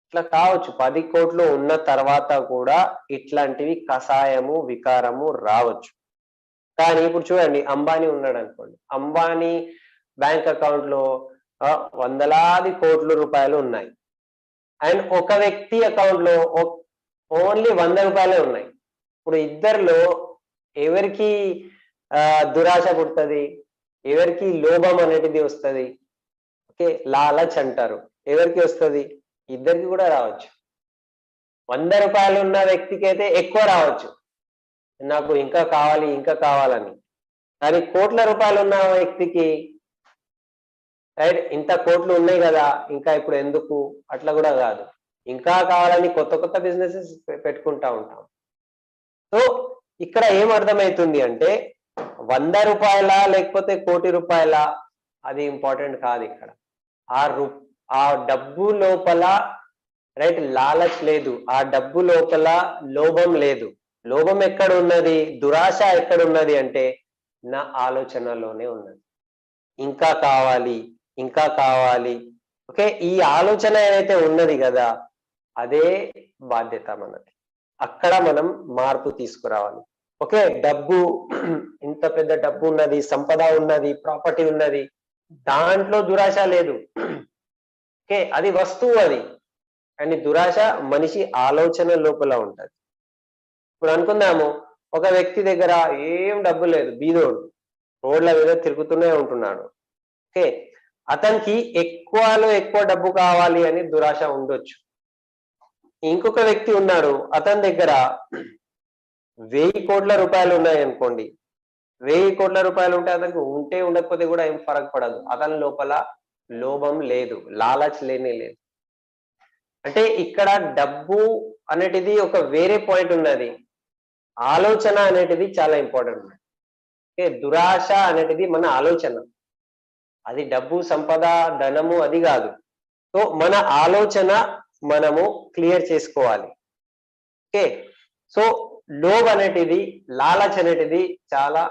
ఇట్లా కావచ్చు. 10 కోట్లు ఉన్న తర్వాత కూడా ఇట్లాంటివి కషాయము వికారము రావచ్చు. కానీ ఇప్పుడు చూడండి, అంబానీ ఉన్నాడు అనుకోండి, అంబానీ బ్యాంక్ అకౌంట్ లో వందలాది కోట్ల రూపాయలు ఉన్నాయి, అండ్ ఒక వ్యక్తి అకౌంట్ లో ఓన్లీ 100 రూపాయలే ఉన్నాయి. ఇప్పుడు ఇద్దరిలో ఎవరికి దురాశ పుడుతుంది, ఎవరికి లోభం అనేటిది వస్తుంది? ఓకే, లాలచ్ అంటారు. ఎవరికి వస్తుంది? ఇద్దరికి కూడా రావచ్చు. 100 రూపాయలు ఉన్న వ్యక్తికి అయితే ఎక్కువ రావచ్చు, నాకు ఇంకా కావాలి ఇంకా కావాలని. కానీ కోట్ల రూపాయలు ఉన్న వ్యక్తికి, రైట్, ఇంత కోట్లు ఉన్నాయి కదా, ఇంకా ఇప్పుడు ఎందుకు, అట్లా కూడా కాదు, ఇంకా కావాలని కొత్త కొత్త బిజినెసెస్ పెట్టుకుంటా ఉంటాం. సో ఇక్కడ ఏం అర్థమవుతుంది అంటే, 100 రూపాయల లేకపోతే కోటి రూపాయల, అది ఇంపార్టెంట్ కాదు. ఇక్కడ ఆ డబ్బు లోపల, రైట్, లాలచ్ లేదు, ఆ డబ్బు లోపల లోభం లేదు. లోభం ఎక్కడ ఉన్నది, దురాశ ఎక్కడ ఉన్నది అంటే నా ఆలోచనలోనే ఉన్నది. ఇంకా కావాలి ఇంకా కావాలి. ఓకే, ఈ ఆలోచన ఏదైతే ఉన్నది కదా, అదే బాధ్యత మనది. అక్కడ మనం మార్పు తీసుకురావాలి. ఓకే, డబ్బు, ఇంత పెద్ద డబ్బు ఉన్నది, సంపద ఉన్నది, ప్రాపర్టీ ఉన్నది, దాంట్లో దురాశ లేదు. ఓకే, అది వస్తువు, అది. కానీ దురాశ మనిషి ఆలోచన లోపల ఉంటది. ఇప్పుడు అనుకుందాము, ఒక వ్యక్తి దగ్గర ఏం డబ్బు లేదు, బీదోడు, రోడ్ల మీద తిరుగుతూనే ఉంటున్నాడు. ఓకే, అతనికి ఎక్కువలో ఎక్కువ డబ్బు కావాలి అని దురాశ ఉండొచ్చు. ఇంకొక వ్యక్తి ఉన్నాడు, అతని దగ్గర 1000 కోట్ల రూపాయలు ఉన్నాయి అనుకోండి. 1000 కోట్ల రూపాయలు ఉంటే అతనికి ఉంటే ఉండకపోతే కూడా ఏం ఫరక్ పడదు. అతని లోపల లోభం లేదు, లాలచ్ లేనే లేదు. అంటే ఇక్కడ డబ్బు అనేటిది ఒక వేరే పాయింట్ ఉన్నది, ఆలోచన అనేటిది చాలా ఇంపార్టెంట్. ఓకే, దురాశ అనేటిది మన ఆలోచన, అది డబ్బు సంపద ధనము అది కాదు. సో మన ఆలోచన మనము క్లియర్ చేసుకోవాలి. ఓకే, సో లోభ్ అనేటిది, లాలచ్ అనేటిది చాలా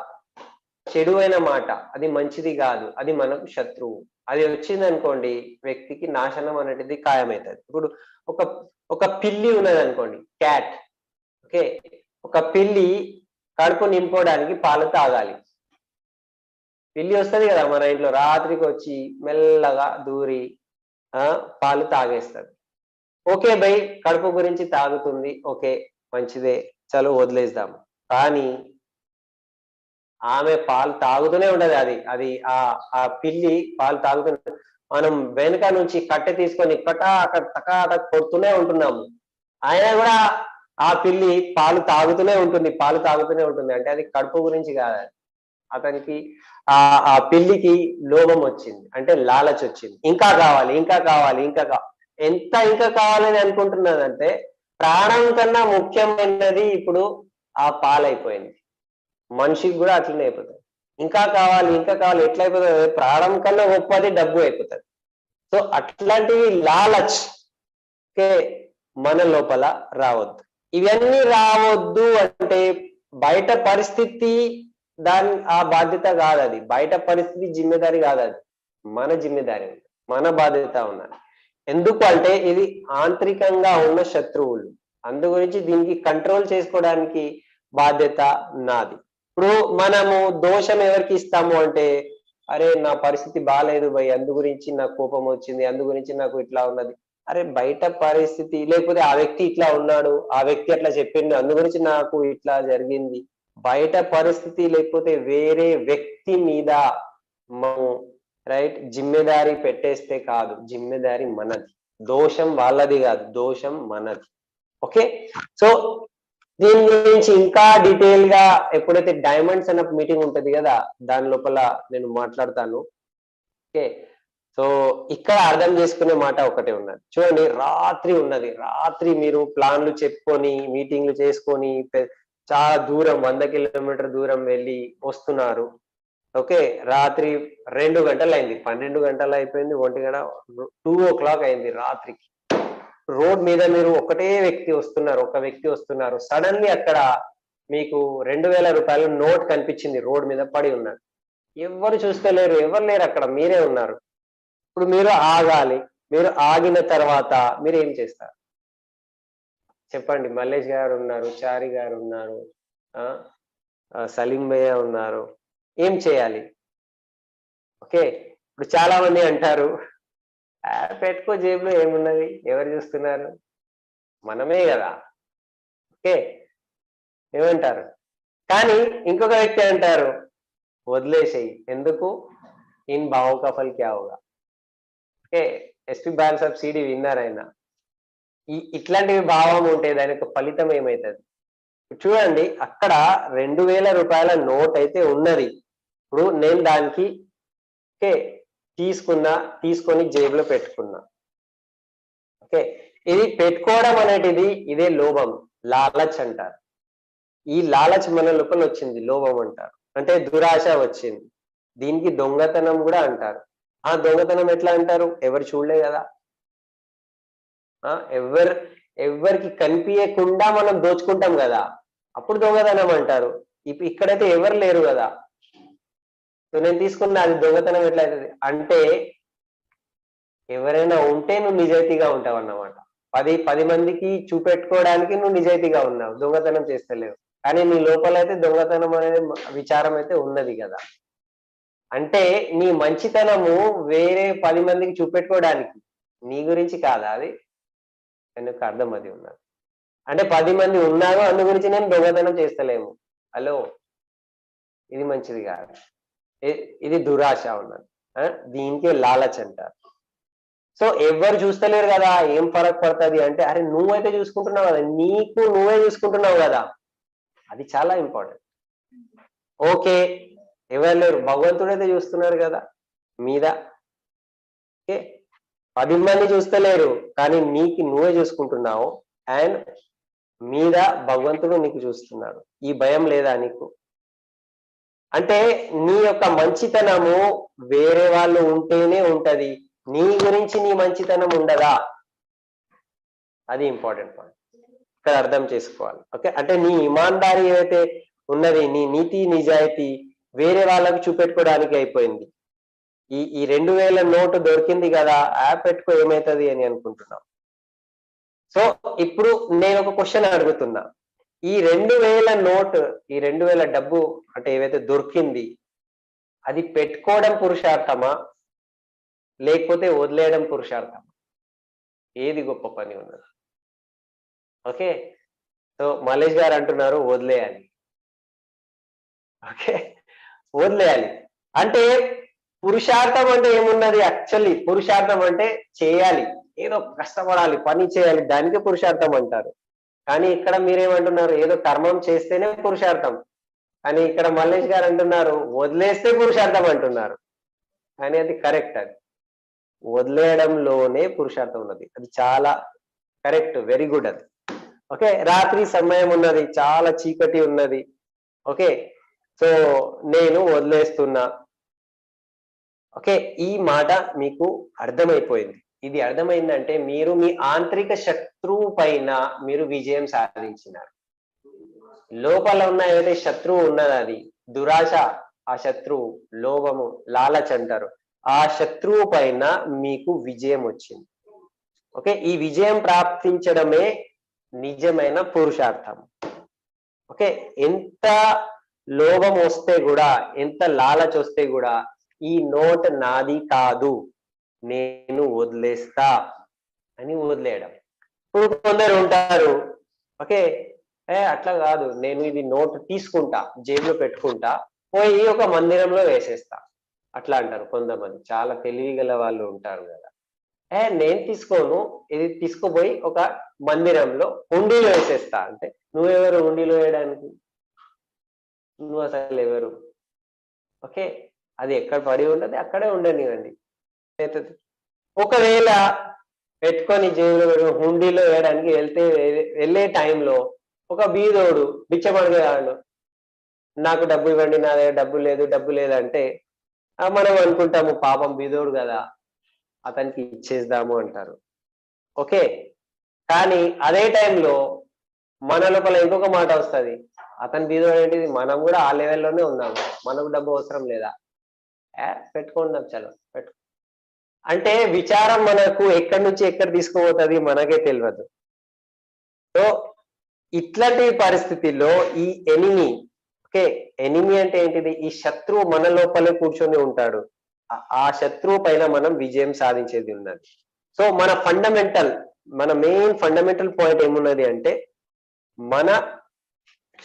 చెడువైన మాట, అది మంచిది కాదు, అది మనకు శత్రువు. అది వచ్చింది అనుకోండి, వ్యక్తికి నాశనం అనేటిది ఖాయమవుతుంది. ఇప్పుడు ఒక ఒక పిల్లి ఉన్నది అనుకోండి, క్యాట్. ఓకే, ఒక పిల్లి కడుపు నింపుకోవడానికి పాలు తాగాలి. పిల్లి వస్తుంది కదా మన ఇంట్లో, రాత్రికి వచ్చి మెల్లగా దూరి పాలు తాగేస్తుంది. ఓకే బై, కడుపు గురించి తాగుతుంది, ఓకే మంచిదే, చలో వదిలేద్దాం. కానీ ఆమె పాలు తాగుతూనే ఉండదు. అది ఆ పిల్లి పాలు తాగుతూనే, మనం వెనుక నుంచి కట్టె తీసుకొని టకా కొడుతూనే ఉంటున్నాము, ఆయన కూడా ఆ పిల్లి పాలు తాగుతూనే ఉంటుంది. అంటే అది కడుపు గురించి కాదు, అతనికి ఆ పిల్లికి లోభం వచ్చింది, అంటే లాలచ్ వచ్చింది. ఇంకా కావాలి, ఇంకా కావాలి, ఇంకా ఎంత ఇంకా కావాలని అనుకుంటున్నదంటే ప్రాణం కన్నా ముఖ్యమైనది ఇప్పుడు ఆ పాలైపోయింది. మనిషికి కూడా అట్లనే అయిపోతుంది. ఇంకా కావాలి, ఇంకా కావాలి, ఎట్లా అయిపోతుంది? ప్రాణం కన్నా గొప్పది డబ్బు అయిపోతుంది. సో అట్లాంటివి లాలచ్ మన లోపల రావద్దు. ఇవన్నీ రావద్దు అంటే బయట పరిస్థితి ఆ బాధ్యత కాదు, అది బయట పరిస్థితి జిమ్మెదారి కాదు, అది మన జిమ్మెదారి, మన బాధ్యత ఉన్నది. ఎందుకు అంటే ఇది ఆంతరికంగా ఉన్న శత్రువులు, అందు గురించి దీనికి కంట్రోల్ చేసుకోవడానికి బాధ్యత నాది. ఇప్పుడు మనము దోషం ఎవరికి ఇస్తాము అంటే, అరే నా పరిస్థితి బాగాలేదు భయ్, అందు గురించి నాకు కోపం వచ్చింది, అందు గురించి నాకు ఇట్లా ఉన్నది. అరే బయట పరిస్థితి, లేకపోతే ఆ వ్యక్తి ఇట్లా ఉన్నాడు, ఆ వ్యక్తి అట్లా చెప్పిండు, అందు గురించి నాకు ఇట్లా జరిగింది. బయట పరిస్థితి లేకపోతే వేరే వ్యక్తి మీద మనం రైట్ జిమ్మెదారి పెట్టేస్తే కాదు, జిమ్మెదారి మనది. దోషం వాళ్ళది కాదు, దోషం మనది. ఓకే, సో దీని గురించి ఇంకా డీటెయిల్ గా ఎప్పుడైతే డైమండ్స్ అన్న మీటింగ్ ఉంటది కదా, దాని లోపల నేను మాట్లాడతాను. ఓకే, సో ఇక్కడ అర్థం చేసుకునే మాట ఒకటే ఉన్నది. చూడండి, రాత్రి ఉన్నది, రాత్రి మీరు ప్లాన్లు చెప్పుకొని మీటింగ్లు చేసుకొని చాలా దూరం 100 కిలోమీటర్ దూరం వెళ్ళి వస్తున్నారు. ఓకే, రాత్రి 2 గంటలు అయింది, 12 గంటలు అయిపోయింది, 1 గంట 2 o'clock అయింది రాత్రికి. రోడ్ మీద మీరు ఒకటే వ్యక్తి వస్తున్నారు, ఒక వ్యక్తి వస్తున్నారు. సడన్లీ అక్కడ మీకు 2000 రూపాయల నోట్ కనిపించింది, రోడ్ మీద పడి ఉన్నాడు. ఎవరు చూస్తలేరు, ఎవరు లేరు అక్కడ, మీరే ఉన్నారు. ఇప్పుడు మీరు ఆగాలి. మీరు ఆగిన తర్వాత మీరు ఏం చేస్తారు చెప్పండి? మల్లేష్ గారు ఉన్నారు, చారి గారు ఉన్నారు, సలీం భయ్య ఉన్నారు. ఏం చేయాలి? ఓకే, ఇప్పుడు చాలా మంది అంటారు, పెట్టుకో జేబులో, ఏమున్నది, ఎవరు చూస్తున్నారు, మనమే కదా. ఓకే, ఏమంటారు? కానీ ఇంకొక వ్యక్తి అంటారు, వదిలేసేయి, ఎందుకు, ఇన్ భావం కా ఫల్ క్యా హోగా. ఓకే, ఎస్పీ బాల్ సాబ్ సిడి విన్నారు ఆయన. ఇట్లాంటివి భావం ఉంటే దానికి ఫలితం ఏమవుతుంది చూడండి. అక్కడ 2000 రూపాయల నోట్ అయితే ఉన్నది. ఇప్పుడు నేను దానికి ఓకే తీసుకొని జేబులో పెట్టుకున్నా. ఓకే, ఇది పెట్టుకోవడం అనేటిది ఇదే లోభం, లాలచ్ అంటారు. ఈ లాలచ్ మన లోపల వచ్చింది, లోభం అంటారు, అంటే దురాశ వచ్చింది. దీనికి దొంగతనం కూడా అంటారు. ఆ దొంగతనం ఎట్లా అంటారు? ఎవరు చూడలే కదా, ఎవరికి కనిపించకుండా మనం దోచుకుంటాం కదా, అప్పుడు దొంగతనం అంటారు. ఇక్కడైతే ఎవరు లేరు కదా, నేను తీసుకున్నా, అది దొంగతనం ఎట్లా అవుతుంది అంటే ఎవరైనా ఉంటే నువ్వు నిజాయితీగా ఉంటావు అన్నమాట. 10 మందికి చూపెట్టుకోవడానికి నువ్వు నిజాయితీగా ఉన్నావు, దొంగతనం చేస్తలేవు. కానీ నీ లోపల అయితే దొంగతనం అనేది విచారం అయితే ఉన్నది కదా. అంటే నీ మంచితనము వేరే 10 మందికి చూపెట్టుకోవడానికి, నీ గురించి కాదా అది? ఎందుకు అర్థం అది ఉన్నది అంటే 10 మంది ఉన్నారు, అందు గురించి నేను దొంగతనం చేస్తలేము. హలో, ఇది మంచిది కాదు, ఇది దురాశ ఉన్నది. దీనికే లాలచ్ అంటారు. సో ఎవరు చూస్తలేరు కదా, ఏం ఫరక్ పడుతుంది అంటే, అరే నువ్వైతే చూసుకుంటున్నావు కదా, నీకు నువ్వే చూసుకుంటున్నావు కదా, అది చాలా ఇంపార్టెంట్. ఓకే, ఎవరు లేరు, భగవంతుడైతే చూస్తున్నారు కదా మీద. ఓకే, 10 మంది చూస్తలేరు, కానీ నీకు నువ్వే చూసుకుంటున్నావు, అండ్ మీద భగవంతుడు నీకు చూస్తున్నాడు. ఈ భయం లేదా నీకు? అంటే నీ యొక్క మంచితనము వేరే వాళ్ళు ఉంటేనే ఉంటది, నీ గురించి నీ మంచితనం ఉండదా? అది ఇంపార్టెంట్ పాయింట్, ఇక్కడ అర్థం చేసుకోవాలి. ఓకే, అంటే నీ ఇమాన్దారీ ఏదైతే ఉన్నది, నీ నీతి నిజాయితీ వేరే వాళ్ళకు చూపెట్టుకోవడానికి అయిపోయింది. ఈ 2000 నోటు దొరికింది కదా, యాప్ పెట్టుకో, ఏమవుతుంది అని అనుకుంటున్నాం. సో ఇప్పుడు నేను ఒక క్వశ్చన్ అడుగుతున్నా, ఈ 2000 నోట్, ఈ 2000 డబ్బు అంటే ఏవైతే దొరికింది, అది పెట్టుకోవడం పురుషార్థమా లేకపోతే వదిలేయడం పురుషార్థమా? ఏది గొప్ప పని ఉన్నది? ఓకే, సో మల్లేష్ గారు అంటున్నారు వదిలేయాలి. ఓకే, వదిలేయాలి. అంటే పురుషార్థం అంటే ఏమున్నది? యాక్చువల్లీ పురుషార్థం అంటే చేయాలి, ఏదో కష్టపడాలి, పని చేయాలి, దానికే పురుషార్థం అంటారు. కానీ ఇక్కడ మీరేమంటున్నారు? ఏదో కర్మం చేస్తేనే పురుషార్థం. కానీ ఇక్కడ మల్లేష్ గారు అంటున్నారు వదిలేస్తే పురుషార్థం అంటున్నారు. కానీ అది కరెక్ట్. అది వదిలేయడంలోనే పురుషార్థం ఉన్నది. అది చాలా కరెక్ట్, వెరీ గుడ్. అది ఓకే. రాత్రి సమయం ఉన్నది, చాలా చీకటి ఉన్నది. ఓకే, సో నేను వదిలేస్తున్నా. ఓకే, ఈ మాట మీకు అర్థమైపోయింది. ఇది అర్థమైందంటే మీరు మీ ఆంతరిక శత్రువు పైన మీరు విజయం సాధించినారు. లోపల ఉన్న ఏదైతే శత్రువు ఉన్నది, అది దురాశ, ఆ శత్రువు లోభము, లాలచ్ అంటారు. ఆ శత్రువు పైన మీకు విజయం వచ్చింది. ఓకే, ఈ విజయం ప్రాప్తించడమే నిజమైన పురుషార్థం. ఓకే, ఎంత లోభం వస్తే కూడా, ఎంత లాలచ్ వస్తే కూడా ఈ నోట్ నాది కాదు, నేను వదిలేస్తా అని వదిలేయడం. ఇప్పుడు కొందరు ఉంటారు, ఓకే, అట్లా కాదు, నేను ఇది నోట్ తీసుకుంటా, జేబులో పెట్టుకుంటా, పోయి ఒక మందిరంలో వేసేస్తా, అట్లా అంటారు కొంతమంది. చాలా తెలివి గల వాళ్ళు ఉంటారు కదా. నేను తీసుకోను, ఇది తీసుకుపోయి ఒక మందిరంలో హుండీలో వేసేస్తా అంటే, నువ్వెవరు హుండీలో వేయడానికి? నువ్వు అసలు ఎవరు? ఓకే, అది ఎక్కడ పడి ఉండదు అక్కడే ఉండనివ్వండి. ఒకవేళ పెట్టుకొని జేబులో హుండీలో వేయడానికి వెళ్ళే టైంలో ఒక బీదోడు బిచ్చమడిగాడు, నాకు డబ్బు ఇవ్వండి, నా దగ్గర డబ్బు లేదు అంటే మనం అనుకుంటాము పాపం బీదోడు కదా, అతనికి ఇచ్చేద్దాము అంటారు. ఓకే, కానీ అదే టైంలో మన లోపల ఇంకొక మాట వస్తుంది, అతని బీదోడు ఏంటిది, మనం కూడా ఆ లెవెల్లోనే ఉన్నాము, మనకు డబ్బు అవసరం లేదా, పెట్టుకుందాం చలో పెట్టు అంటే విచారం మనకు ఎక్కడి నుంచి ఎక్కడ తీసుకుపోతుంది మనకే తెలియదు. సో ఇట్లాంటి పరిస్థితిలో ఈ ఎనిమి, ఓకే, ఎనిమి అంటే ఏంటిది, ఈ శత్రువు మన లోపలే కూర్చొని ఉంటాడు. ఆ శత్రువు పైన మనం విజయం సాధించేది ఉన్నది. సో మన మెయిన్ ఫండమెంటల్ పాయింట్ ఏమున్నది అంటే, మన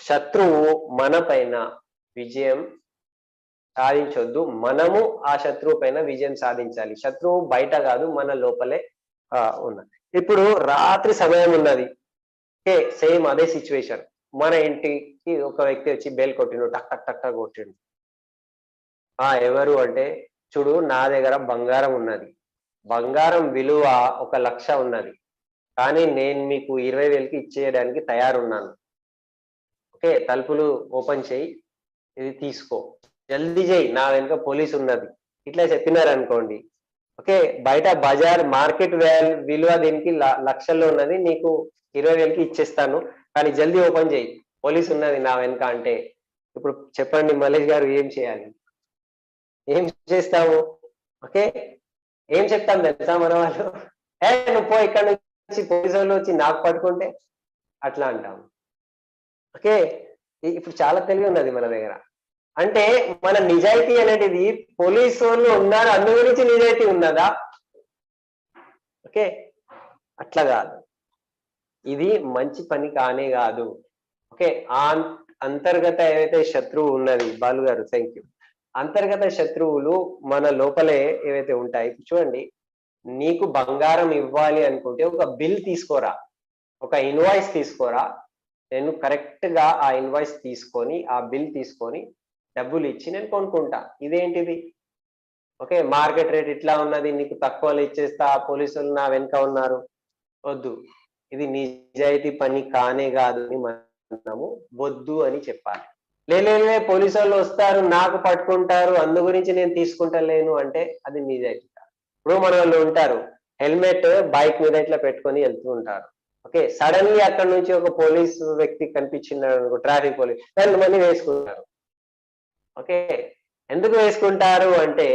శత్రువు మన పైన విజయం సాధించొద్దు, మనము ఆ శత్రువు పైన విజయం సాధించాలి. శత్రువు బయట కాదు, మన లోపలే ఉన్నది. ఇప్పుడు రాత్రి సమయం ఉన్నది, ఓకే, సేమ్ అదే సిచ్యువేషన్. మన ఇంటికి ఒక వ్యక్తి వచ్చి బెల్ కొట్టిండు, టక్ టక్ టక్ టక్ కొట్టిండు. ఎవరు అంటే, చూడు నా దగ్గర బంగారం ఉన్నది, బంగారం విలువ 1,00,000 ఉన్నది, కానీ నేను మీకు 20,000కి ఇచ్చేయడానికి తయారున్నాను. ఓకే, తలుపులు ఓపెన్ చేయి, ఇది తీసుకో, జల్దీ చేయి, నా వెనుక పోలీసు ఉన్నది, ఇట్లా చెప్పినారు అనుకోండి. ఓకే, బయట బజార్ మార్కెట్ విలువ దీనికి లక్షల్లో ఉన్నది, నీకు 20,000కి ఇచ్చేస్తాను, కానీ జల్దీ ఓపెన్ చేయి, పోలీసు ఉన్నది నా వెనుక అంటే, ఇప్పుడు చెప్పండి మల్లేష్ గారు ఏం చేయాలి? ఏం చేస్తాము? ఓకే, ఏం చెప్తాం తెలుసా మన వాళ్ళు, నువ్వు పో, ఇక్కడ నుంచి పోలీసు వాళ్ళు వచ్చి నాకు పట్టుకుంటే అట్లా అంటాము. ఓకే, ఇప్పుడు చాలా తెలివి ఉన్నది మన దగ్గర. అంటే మన నిజాయితీ అనేది పోలీసు వాళ్ళు ఉన్నారు అందు గురించి నిజాయితీ ఉన్నదా? ఓకే, అట్లా కాదు, ఇది మంచి పని కానే కాదు. ఓకే, అంతర్గత ఏవైతే శత్రువు ఉన్నది, బాలు గారు థ్యాంక్ యూ. అంతర్గత శత్రువులు మన లోపలే ఏవైతే ఉంటాయి, చూడండి, నీకు బంగారం ఇవ్వాలి అనుకుంటే ఒక బిల్ తీసుకోరా, ఒక ఇన్వాయిస్ తీసుకోరా, నేను కరెక్ట్ గా ఆ ఇన్వాయిస్ తీసుకొని, ఆ బిల్ తీసుకొని డబ్బులు ఇచ్చి నేను కొనుక్కుంటా. ఇదేంటిది? ఓకే, మార్కెట్ రేట్ ఇట్లా ఉన్నది, నీకు తక్కువలో ఇచ్చేస్తా, పోలీసులు నా వెనుక ఉన్నారు, వద్దు, ఇది నిజాయితీ పని కానే కాదు అని మనము వద్దు అని చెప్పాలి. లే పోలీసు వాళ్ళు వస్తారు, నాకు పట్టుకుంటారు, అందు గురించి నేను తీసుకుంటలేను అంటే అది నిజాయితీ కాదు. ఇప్పుడు మన వాళ్ళు ఉంటారు, హెల్మెట్ బైక్ మీద ఇట్లా పెట్టుకొని వెళ్తూ ఉంటారు. ఓకే, సడన్లీ అక్కడ నుంచి ఒక పోలీసు వ్యక్తి కనిపించినాడు, ట్రాఫిక్ పోలీస్, దాన్ని మళ్ళీ వేసుకుంటారు. ఓకే, ఎందుకు వేసుకుంటారు అంటే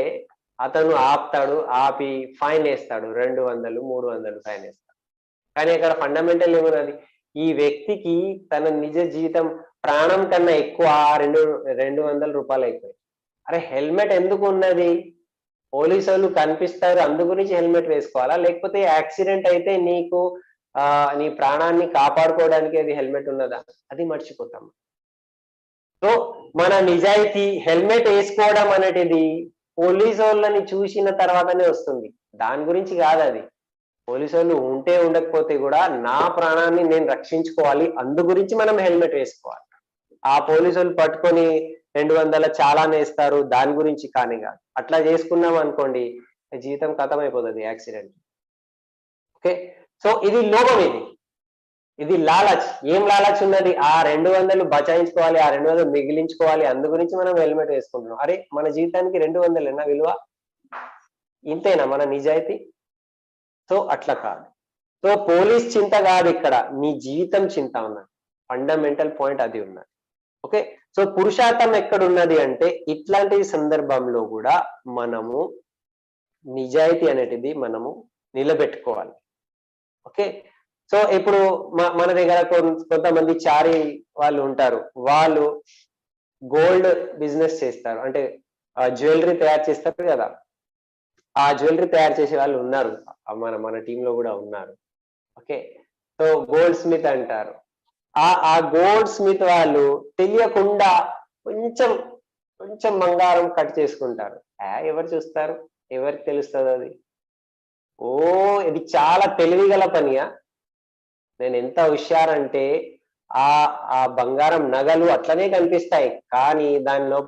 అతను ఆపుతాడు, ఆపి ఫైన్ వేస్తాడు, 200, 300 ఫైన్ వేస్తాడు. కానీ అక్కడ ఫండమెంటల్ ఏమున్నది, ఈ వ్యక్తికి తన నిజ జీవితం ప్రాణం కన్నా ఎక్కువ 200 రూపాయలు అయిపోయాయి. అరే హెల్మెట్ ఎందుకు ఉన్నది? పోలీసు వాళ్ళు కనిపిస్తారు అందు గురించి హెల్మెట్ వేసుకోవాలా, లేకపోతే యాక్సిడెంట్ అయితే నీకు నీ ప్రాణాన్ని కాపాడుకోవడానికి అది హెల్మెట్ ఉన్నదా? అది మర్చిపోతాం. సో మన నిజాయితీ, హెల్మెట్ వేసుకోవడం అనేది పోలీసు వాళ్ళని చూసిన తర్వాతనే వస్తుంది, దాని గురించి కాదు. అది పోలీసు వాళ్ళు ఉంటే ఉండకపోతే కూడా నా ప్రాణాన్ని నేను రక్షించుకోవాలి, అందు గురించి మనం హెల్మెట్ వేసుకోవాలి. ఆ పోలీసు వాళ్ళు పట్టుకొని 200 చాలానే ఇస్తారు, దాని గురించి కానీ కాదు. అట్లా చేసుకున్నాం అనుకోండి జీవితం కథం అయిపోతుంది యాక్సిడెంట్. ఓకే, సో ఇది లోభం, ఇది లాలచ్. ఏం లాలచ్ ఉన్నది? ఆ 200 బచాయించుకోవాలి, ఆ 200 మిగిలించుకోవాలి, అందు గురించి మనం హెల్మెట్ వేసుకుంటున్నాం. అరే మన జీవితానికి 200 విలువ? ఇంతేనా మన నిజాయితీ? సో అట్లా కాదు. సో పోలీస్ చింత కాదు ఇక్కడ, నీ జీవితం చింత ఉన్నది. ఫండమెంటల్ పాయింట్ అది ఉన్నది. ఓకే, సో పురుషార్థం ఎక్కడున్నది అంటే ఇట్లాంటి సందర్భంలో కూడా మనము నిజాయితీ అనేటిది మనము నిలబెట్టుకోవాలి. ఓకే, సో ఇప్పుడు మన దగ్గర కొంతమంది చారీ వాళ్ళు ఉంటారు, వాళ్ళు గోల్డ్ బిజినెస్ చేస్తారు, అంటే జ్యువెలరీ తయారు చేస్తారు కదా, ఆ జ్యువెలరీ తయారు చేసే వాళ్ళు ఉన్నారు, మన టీంలో కూడా ఉన్నారు. ఓకే, సో గోల్డ్ స్మిత్ అంటారు. ఆ గోల్డ్ స్మిత్ వాళ్ళు తెలియకుండా కొంచెం కొంచెం బంగారం కట్ చేసుకుంటారు. ఎవరు చూస్తారు? ఎవరికి తెలుస్తుంది అది? ఓ, ఇది చాలా తెలివిగల పనియా. నేను ఎంత హుషారంటే ఆ బంగారం నగలు అట్లనే కనిపిస్తాయి, కానీ దానిలో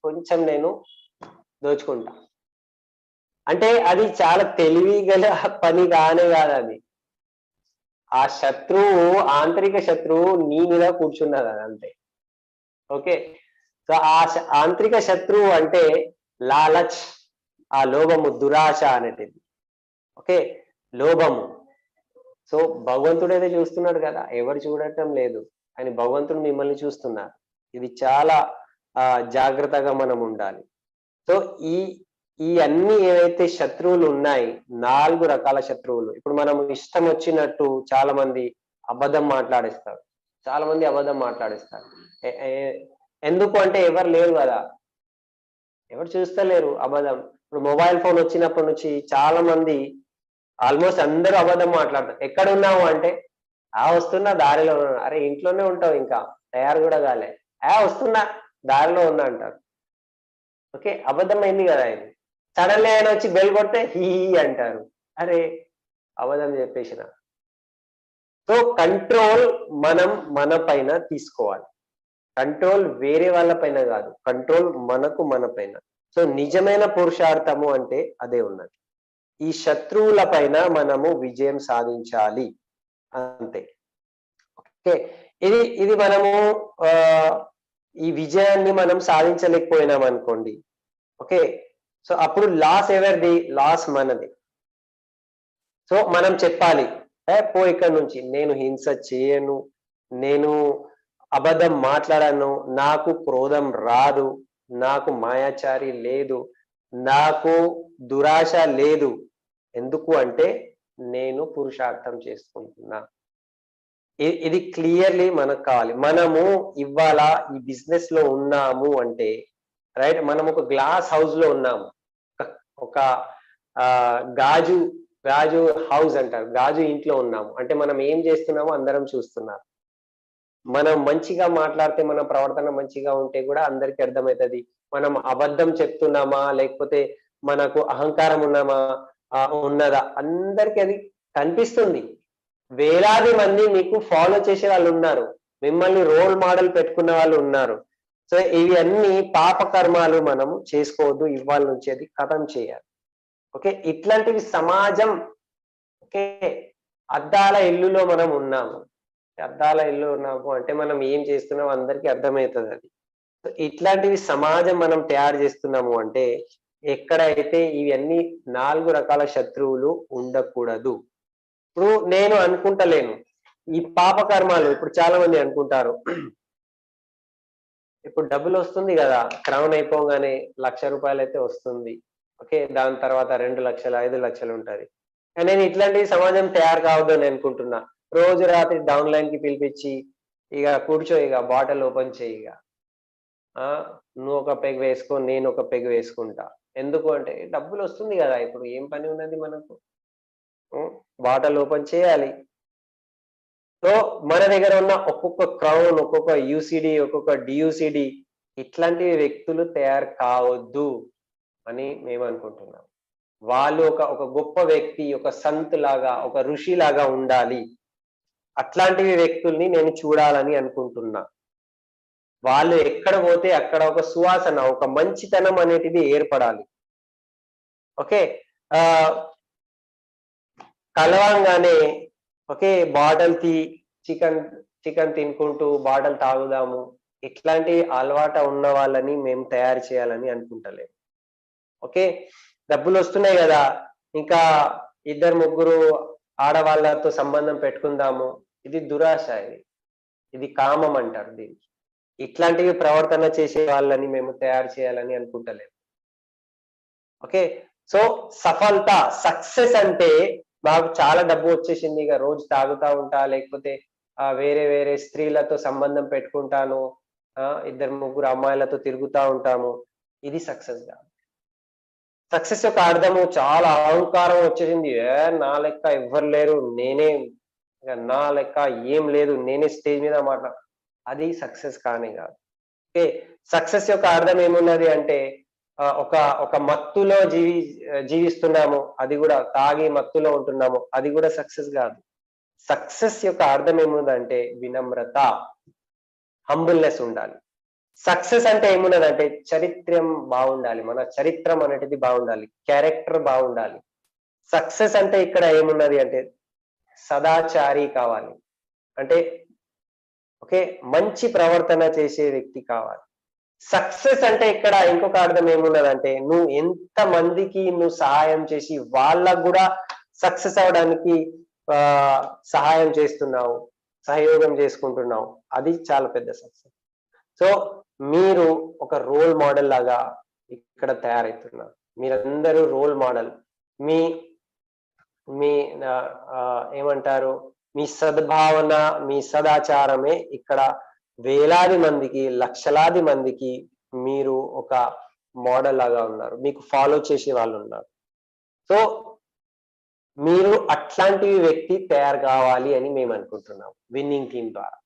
కొంచెం నేను దోచుకుంటా. అంటే అది చాలా తెలివిగల పని కానే కాదు అది. ఆ శత్రువు, ఆంతరిక శత్రువు నీ మీద కూర్చున్నది అది అంతే. ఓకే, సో ఆంతరిక శత్రువు అంటే లాలచ్, ఆ లోభము, దురాశ అనేటిది. ఓకే, లోభము. సో భగవంతుడు అయితే చూస్తున్నాడు కదా, ఎవరు చూడటం లేదు, అని భగవంతుడు మిమ్మల్ని చూస్తున్నారు. ఇది చాలా జాగ్రత్తగా మనం ఉండాలి. సో ఈ అన్ని ఏవైతే శత్రువులు ఉన్నాయి, 4 రకాల శత్రువులు. ఇప్పుడు మనం ఇష్టం వచ్చినట్టు చాలా మంది అబద్ధం మాట్లాడిస్తారు, చాలా మంది అబద్ధం మాట్లాడిస్తారు. ఎందుకు అంటే ఎవరు లేరు కదా, ఎవరు చూస్తలేరు అబద్ధం. ఇప్పుడు మొబైల్ ఫోన్ వచ్చినప్పటి నుంచి చాలా మంది, ఆల్మోస్ట్ అందరూ అబద్ధం మాట్లాడతారు. ఎక్కడ ఉన్నావు అంటే, వస్తున్నా, దారిలో ఉన్నా. అరే ఇంట్లోనే ఉంటావు, ఇంకా తయారు కూడా కాలే. వస్తున్నా, దారిలో ఉన్నా అంటారు. ఓకే, అబద్ధం అయింది కదా ఇది. సడన్లీ ఆయన వచ్చి బెల్ కొడితే హీ అంటారు. అరే అబద్ధం చెప్పేసిన. సో కంట్రోల్ మనం మన పైన తీసుకోవాలి. కంట్రోల్ వేరే వాళ్ళ పైన కాదు, కంట్రోల్ మన పైన. సో నిజమైన పురుషార్థము అంటే అదే ఉన్నది. ఈ శత్రువుల పైన మనము విజయం సాధించాలి అంతే. ఓకే, ఇది మనము ఈ విజయాన్ని మనం సాధించలేకపోయినాం అనుకోండి. ఓకే, సో అప్పుడు లాస్ ఎవరిది? లాస్ మనది. సో మనం చెప్పాలి, పో ఇక్కడి నుంచి, నేను హింస చేయను, నేను అబద్ధం మాట్లాడను, నాకు క్రోధం రాదు, నాకు మాయాచారి లేదు, నాకు దురాశ లేదు. ఎందుకు అంటే నేను పురుషార్థం చేసుకుంటున్నా. ఇది క్లియర్లీ మనకు కావాలి. మనము ఇవాళ ఈ బిజినెస్ లో ఉన్నాము అంటే, రైట్, మనం ఒక గ్లాస్ హౌస్ లో ఉన్నాము, ఒక గాజు హౌస్ అంటారు, గాజు ఇంట్లో ఉన్నాము అంటే మనం ఏం చేస్తున్నామో అందరం చూస్తున్నారు. మనం మంచిగా మాట్లాడితే, మన ప్రవర్తన మంచిగా ఉంటే కూడా అందరికి అర్థమవుతుంది మనం అబద్ధం చెప్తున్నామా, లేకపోతే మనకు అహంకారం ఉన్నదా, అందరికి అది కనిపిస్తుంది. వేలాది మంది మీకు ఫాలో చేసే వాళ్ళు ఉన్నారు, మిమ్మల్ని రోల్ మోడల్ పెట్టుకున్న వాళ్ళు ఉన్నారు. సో ఇవి అన్ని పాప కర్మాలు మనము చేసుకోవద్దు, ఇవాళ నుంచి అది ఖతం చేయాలి. ఓకే, ఇట్లాంటివి సమాజం. ఓకే, అద్దాల ఇల్లులో మనం ఉన్నాము, అద్దాల ఇల్లు ఉన్నాము అంటే మనం ఏం చేస్తున్నాం అందరికీ అర్థమవుతుంది అది. ఇట్లాంటివి సమాజం మనం తయారు చేస్తున్నాము అంటే ఎక్కడైతే ఇవన్నీ 4 రకాల శత్రువులు ఉండకూడదు. ఇప్పుడు నేను అనుకుంటలేను ఈ పాపకర్మాలు, ఇప్పుడు చాలా మంది అనుకుంటారు, ఇప్పుడు డబ్బులు వస్తుంది కదా, క్రౌన్ అయిపోగానే 1,00,000 రూపాయలు అయితే వస్తుంది. ఓకే, దాని తర్వాత 2 లక్షలు 5 లక్షలు ఉంటది. నేను ఇట్లాంటి సమాజం తయారు కావద్దు అని అనుకుంటున్నా. రోజు రాత్రి డౌన్ లైన్ కి పిలిపించి, ఇక కూర్చో, ఇక బాటిల్ ఓపెన్ చేయి, ఇక నువ్వు ఒక పెగ్ వేసుకో, నేను ఒక పెగ్ వేసుకుంటా. ఎందుకు అంటే డబ్బులు వస్తుంది కదా, ఇప్పుడు ఏం పని ఉన్నది మనకు, బాటిల్ ఓపెన్ చేయాలి. సో మన దగ్గర ఉన్న ఒక్కొక్క క్రౌన్, ఒక్కొక్క యూసిడి, ఒక్కొక్క డియూసిడి, ఇట్లాంటి వ్యక్తులు తయారు కావద్దు అని మేము అనుకుంటున్నాం. వాళ్ళు ఒక గొప్ప వ్యక్తి, ఒక సంత్ లాగా, ఒక ఋషి లాగా ఉండాలి. అట్లాంటివి వ్యక్తుల్ని నేను చూడాలని అనుకుంటున్నా. వాళ్ళు ఎక్కడ పోతే అక్కడ ఒక సువాసన, ఒక మంచితనం అనేటిది ఏర్పడాలి. ఓకే. ఆ కలవంగానే ఓకే బాటల్ చికెన్ చికెన్ తినుకుంటూ బాటల్ తాగుదాము, ఇట్లాంటి అలవాట ఉన్న వాళ్ళని మేము తయారు చేయాలని అనుకుంటలేము. ఓకే. డబ్బులు వస్తున్నాయి కదా, ఇంకా ఇద్దరు ముగ్గురు ఆడవాళ్ళతో సంబంధం పెట్టుకుందాము, ఇది దురాశ. ఇది కామం అంటారు దీన్ని. ఇట్లాంటివి ప్రవర్తన చేసే వాళ్ళని మేము తయారు చేయాలని అనుకుంటలేము. ఓకే. సో సఫలత, సక్సెస్ అంటే మాకు చాలా డబ్బు వచ్చేసింది, ఇక రోజు తాగుతా ఉంటా, లేకపోతే వేరే వేరే స్త్రీలతో సంబంధం పెట్టుకుంటాను, ఇద్దరు ముగ్గురు అమ్మాయిలతో తిరుగుతా ఉంటాము, ఇది సక్సెస్ కాదు. సక్సెస్ యొక్క అర్థము చాలా అహంకారం వచ్చేసింది. నా లెక్క ఎవ్వరు లేరు, నేనే నా లెక్క ఏం లేదు, నేనే స్టేజ్ మీద అది సక్సెస్ కానే కాదు. ఓకే. సక్సెస్ యొక్క అర్థం ఏమున్నది అంటే ఒక ఒక మత్తులో జీవిస్తున్నాము, అది కూడా తాగి మత్తులో ఉంటున్నాము, అది కూడా సక్సెస్ కాదు. సక్సెస్ యొక్క అర్థం ఏముందంటే వినమ్రత, హంబుల్నెస్ ఉండాలి. సక్సెస్ అంటే ఏమున్నదంటే చరిత్రం బాగుండాలి, మన చరిత్రం అనేటిది బాగుండాలి, క్యారెక్టర్ బాగుండాలి. సక్సెస్ అంటే ఇక్కడ ఏమున్నది అంటే సదాచారి కావాలి, అంటే ఓకే మంచి ప్రవర్తన చేసే వ్యక్తి కావాలి. సక్సెస్ అంటే ఇక్కడ ఇంకొక అర్థం ఏమున్నదంటే నువ్వు ఎంత మందికి నువ్వు సహాయం చేసి వాళ్ళకు కూడా సక్సెస్ అవడానికి సహాయం చేస్తున్నావు, సహయోగం చేసుకుంటున్నావు, అది చాలా పెద్ద సక్సెస్. సో మీరు ఒక రోల్ మోడల్ లాగా ఇక్కడ తయారవుతున్నారు. మీరందరూ రోల్ మోడల్. మీ మీ ఏమంటారు, మీ సద్భావన, మీ సదాచారమే ఇక్కడ వేలాది మందికి, లక్షలాది మందికి మీరు ఒక మోడల్ లాగా ఉన్నారు, మీకు ఫాలో చేసే వాళ్ళు ఉన్నారు. సో మీరు అట్లాంటి వ్యక్తి తయారు కావాలి అని మేము అనుకుంటున్నాం విన్నింగ్ టీం ద్వారా.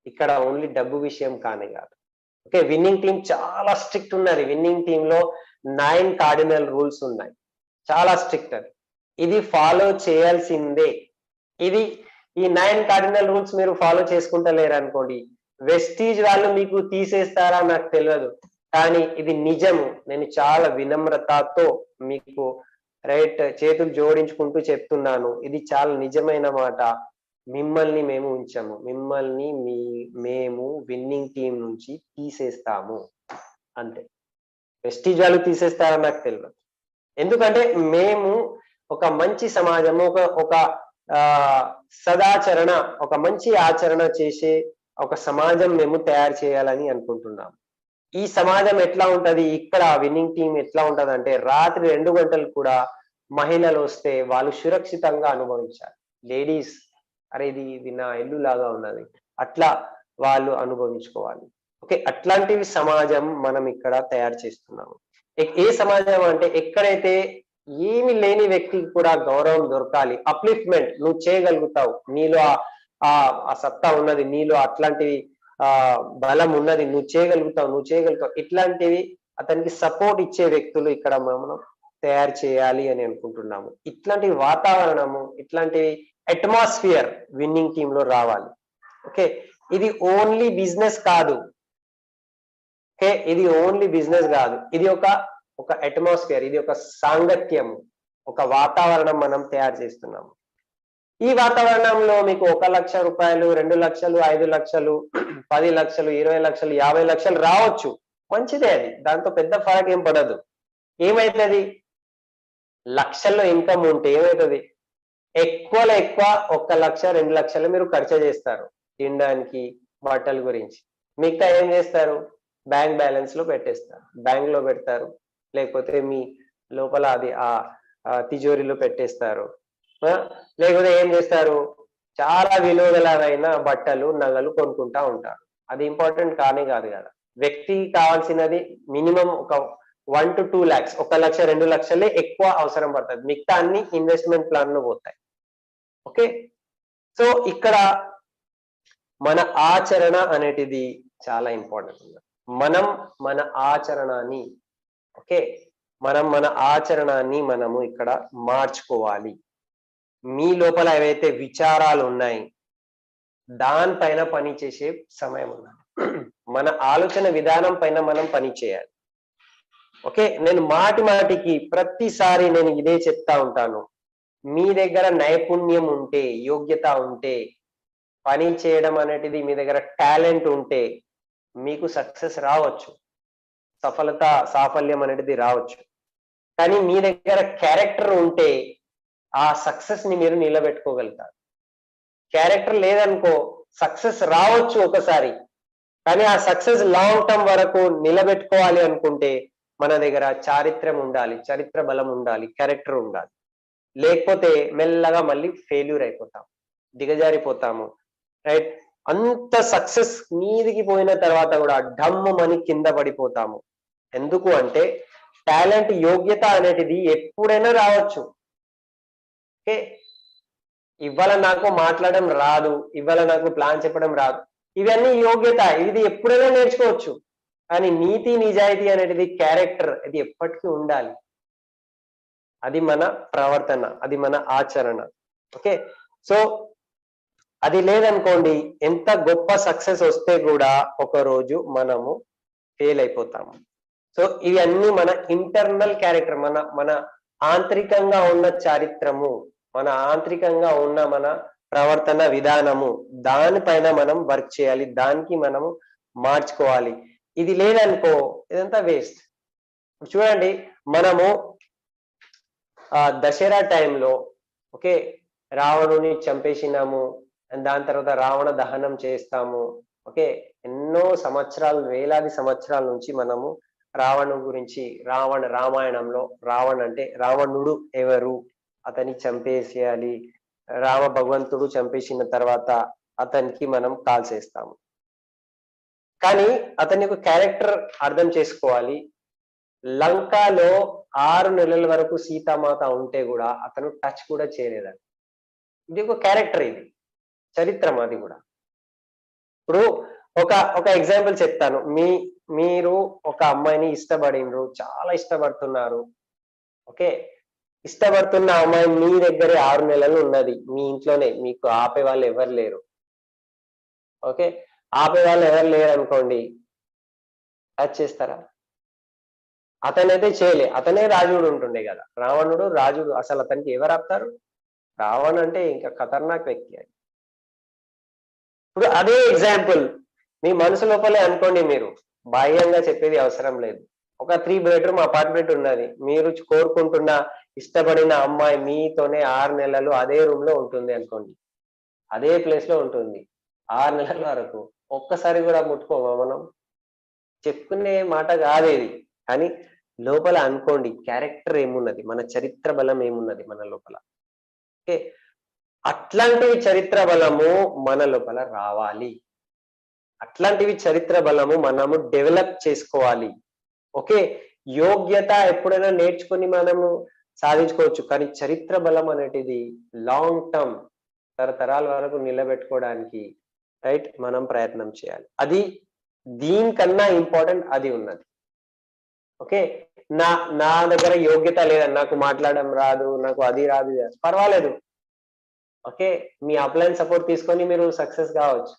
ఇక్కడ ఓన్లీ డబ్బు విషయం కానే కాదు. ఓకే. విన్నింగ్ టీం చాలా స్ట్రిక్ట్ ఉన్నది. విన్నింగ్ టీమ్ లో 9 కార్డినల్ రూల్స్ ఉన్నాయి, చాలా స్ట్రిక్ట్. అది ఇది ఫాలో చేయాల్సిందే. ఈ 9 కార్డినల్ రూల్స్ మీరు ఫాలో చేసుకుంటలేరు అనుకోండి, వెస్టీజ్ వాళ్ళు మీకు తీసేస్తారా నాకు తెలియదు, కానీ ఇది నిజము. నేను చాలా వినమ్రతతో మీకు రైట్ చేతులు జోడించుకుంటూ చెప్తున్నాను, ఇది చాలా నిజమైన మాట. మిమ్మల్ని మేము ఉంచాము, మిమ్మల్ని మేము విన్నింగ్ టీం నుంచి తీసేస్తాము అంతే. వెస్టీజ్ వాళ్ళు తీసేస్తారా నాకు తెలియదు, ఎందుకంటే మేము ఒక మంచి సమాజము, ఒక సదాచరణ, ఒక మంచి ఆచరణ చేసే ఒక సమాజం మేము తయారు చేయాలని అనుకుంటున్నాం. ఈ సమాజం ఎట్లా ఉంటది, ఇక్కడ విన్నింగ్ టీం ఎట్లా ఉంటది అంటే రాత్రి 2 గంటలు కూడా మహిళలు వస్తే వాళ్ళు సురక్షితంగా అనుభవించాలి. లేడీస్ అరే ఇది నా ఇల్లు లాగా ఉన్నది, అట్లా వాళ్ళు అనుభవించుకోవాలి. ఓకే. అట్లాంటివి సమాజం మనం ఇక్కడ తయారు చేస్తున్నాము. ఏ సమాజం అంటే ఎక్కడైతే ఏమి లేని వ్యక్తికి కూడా గౌరవం దొరకాలి, అప్లిఫ్ట్మెంట్, నువ్వు చేయగలుగుతావు, నీలో ఆ సత్తా ఉన్నది, నీలో అట్లాంటివి బలం ఉన్నది, నువ్వు చేయగలుగుతావు, ఇట్లాంటివి అతనికి సపోర్ట్ ఇచ్చే వ్యక్తులు ఇక్కడ మనం తయారు చేయాలి అని అనుకుంటున్నాము. ఇట్లాంటి వాతావరణము, ఇట్లాంటి అట్మాస్ఫియర్ విన్నింగ్ టీమ్ లో రావాలి. ఓకే. ఇది ఓన్లీ బిజినెస్ కాదు. ఓకే. ఇది ఓన్లీ బిజినెస్ కాదు, ఇది ఒక అట్మాస్ఫియర్, ఇది ఒక సాంగత్యం, ఒక వాతావరణం మనం తయారు చేస్తున్నాము. ఈ వాతావరణంలో మీకు 1 లక్ష రూపాయలు, 2 లక్షలు, 5 లక్షలు, 10 లక్షలు, 20 లక్షలు, 50 లక్షలు రావచ్చు, మంచిదే. అది దాంతో పెద్ద ఫరక్ ఏం పడదు. ఏమైతుంది, లక్షల్లో ఇన్కమ్ ఉంటే ఏమవుతుంది, ఎక్కువలో ఎక్కువ 1 లక్ష 2 లక్షలు మీరు ఖర్చు చేస్తారు తినడానికి, బట్టల గురించి. మిగతా ఏం చేస్తారు, బ్యాంక్ బ్యాలెన్స్ లో పెట్టేస్తారు, బ్యాంక్ లో పెడతారు, లేకపోతే మీ లోపల అది తిజోరీలో పెట్టేస్తారు, లేకపోతే ఏం చేస్తారు, చాలా విలువగలమైన బట్టలు, నగలు కొనుక్కుంటా ఉంటారు. అది ఇంపార్టెంట్ కానే కాదు కదా. వ్యక్తికి కావాల్సినది మినిమం ఒక 1 to 2 lakhs, 1 లక్ష 2 లక్షలే ఎక్కువ అవసరం పడుతుంది, మిగతా అన్ని ఇన్వెస్ట్మెంట్ ప్లాన్ లో పోతాయి. ఓకే. సో ఇక్కడ మన ఆచరణ అనేటిది చాలా ఇంపార్టెంట్. మన ఆచరణని ఓకే మన ఆచరణని మనము ఇక్కడ మార్చుకోవాలి. మీ లోపల ఏవైతే విచారాలు ఉన్నాయి దానిపైన పని చేసే సమయం ఉన్నది. మన ఆలోచన విధానం పైన మనం పని చేయాలి. ఓకే, నేను మాటి మాటికి ప్రతిసారి నేను ఇదే చెప్తా ఉంటాను. మీ దగ్గర నైపుణ్యం ఉంటే, యోగ్యత ఉంటే, పని చేయడం అనేటిది మీ దగ్గర టాలెంట్ ఉంటే మీకు సక్సెస్ రావచ్చు. సాఫల్యం అనేటిది రావచ్చు. కానీ మీ దగ్గర క్యారెక్టర్ ఉంటే ఆ సక్సెస్ ని మీరు నిలబెట్టుకోగలుగుతారు. క్యారెక్టర్ లేదనుకో సక్సెస్ రావచ్చు ఒకసారి, కానీ ఆ సక్సెస్ లాంగ్ టర్మ్ వరకు నిలబెట్టుకోవాలి అనుకుంటే మన దగ్గర చారిత్రం ఉండాలి, చరిత్ర బలం ఉండాలి, క్యారెక్టర్ ఉండాలి. లేకపోతే మెల్లగా మళ్ళీ ఫెయిల్యూర్ అయిపోతాం, దిగజారిపోతాము. రైట్? అంత సక్సెస్ మీదికి పోయిన తర్వాత కూడా డమ్ముమని కింద పడిపోతాము. ఎందుకు అంటే టాలెంట్, యోగ్యత అనేటిది ఎప్పుడైనా రావచ్చు. ఓకే, ఇవాళ నాకు మాట్లాడడం రాదు, ఇవాళ నాకు ప్లాన్ చెప్పడం రాదు, ఇవన్నీ యోగ్యత, ఇది ఎప్పుడైనా నేర్చుకోవచ్చు. కానీ నీతి నిజాయితీ అనేటిది క్యారెక్టర్, ఇది ఎప్పటికీ ఉండాలి. అది మన ప్రవర్తన, అది మన ఆచరణ. ఓకే, సో అది లేదనుకోండి, ఎంత గొప్ప సక్సెస్ వస్తే కూడా ఒక రోజు మనము ఫెయిల్ అయిపోతాము. సో ఇవన్నీ మన ఇంటర్నల్ క్యారెక్టర్, మన మన ఆంతరికంగా ఉన్న చారిత్రము, మన ఆంతరికంగా ఉన్న మన ప్రవర్తన విధానము, దానిపైన మనం వర్క్ చేయాలి, దానికి మనము మార్చుకోవాలి. ఇది లేదనుకో ఇదంతా వేస్ట్. చూడండి, మనము దసరా టైంలో ఓకే రావణుని చంపేసినాము, దాని తర్వాత రావణ దహనం చేస్తాము. ఓకే, ఎన్నో సంవత్సరాలు, వేలాది సంవత్సరాల నుంచి మనము రావణు గురించి రామాయణంలో అంటే రావణుడు ఎవరు, అతన్ని చంపేసేయాలి, రామ భగవంతుడు చంపేసిన తర్వాత అతనికి మనం కాల్చేస్తాము. కానీ అతని యొక్క క్యారెక్టర్ అర్థం చేసుకోవాలి. లంకలో 6 నెలల వరకు సీతామాత ఉంటే కూడా అతను టచ్ కూడా చేయలేదండి. ఇది ఒక క్యారెక్టర్, ఇది చరిత్రం, అది కూడా. ఇప్పుడు ఒక ఒక ఎగ్జాంపుల్ చెప్తాను. మీరు ఒక అమ్మాయిని ఇష్టపడినరు, చాలా ఇష్టపడుతున్నారు. ఓకే, ఇష్టపడుతున్న అమ్మాయి మీ దగ్గరే 6 నెలలు ఉన్నది, మీ ఇంట్లోనే, మీకు ఆపే వాళ్ళు ఎవరు లేరు. ఓకే, ఆపే వాళ్ళు ఎవరు లేరు అనుకోండి, టచ్ చేస్తారా? అతనైతే చేయలే, అతనే రాజుడు ఉంటుండే కదా, రావణుడు రాజుడు. అసలు అతనికి ఎవరు ఆపుతారు? రావణ్ అంటే ఇంకా ఖతర్నాక్ వ్యక్తి అని. ఇప్పుడు అదే ఎగ్జాంపుల్ మీ మనసు లోపలే అనుకోండి, మీరు బాహ్యంగా చెప్పేది అవసరం లేదు. ఒక 3 బెడ్రూమ్ అపార్ట్మెంట్ ఉన్నది, మీరు కోరుకుంటున్న ఇష్టపడిన అమ్మాయి మీతోనే 6 నెలలు అదే రూమ్ లో ఉంటుంది అనుకోండి, అదే ప్లేస్ లో ఉంటుంది 6 నెలల వరకు. ఒక్కసారి కూడా ముట్టుకోమా మనం? చెప్పుకునే మాట కాదేది, కానీ లోపల అనుకోండి క్యారెక్టర్ ఏమున్నది, మన చరిత్ర బలం ఏమున్నది మన లోపల. ఓకే, అట్లాంటివి చరిత్ర బలము మన లోపల రావాలి, అట్లాంటివి చరిత్ర బలము మనము డెవలప్ చేసుకోవాలి. ఓకే, యోగ్యత ఎప్పుడైనా నేర్చుకొని మనము సాధించుకోవచ్చు, కానీ చరిత్ర బలం అనేటిది లాంగ్ టర్మ్, తరతరాల వరకు నిలబెట్టుకోవడానికి రైట్ మనం ప్రయత్నం చేయాలి. అది దీనికన్నా ఇంపార్టెంట్ అది ఉన్నది. ఓకే, నా నా దగ్గర యోగ్యత లేదని, నాకు మాట్లాడడం రాదు, నాకు అది రాదు, పర్వాలేదు. ఓకే, మీ అప్లైన్ సపోర్ట్ తీసుకొని మీరు సక్సెస్ కావచ్చు,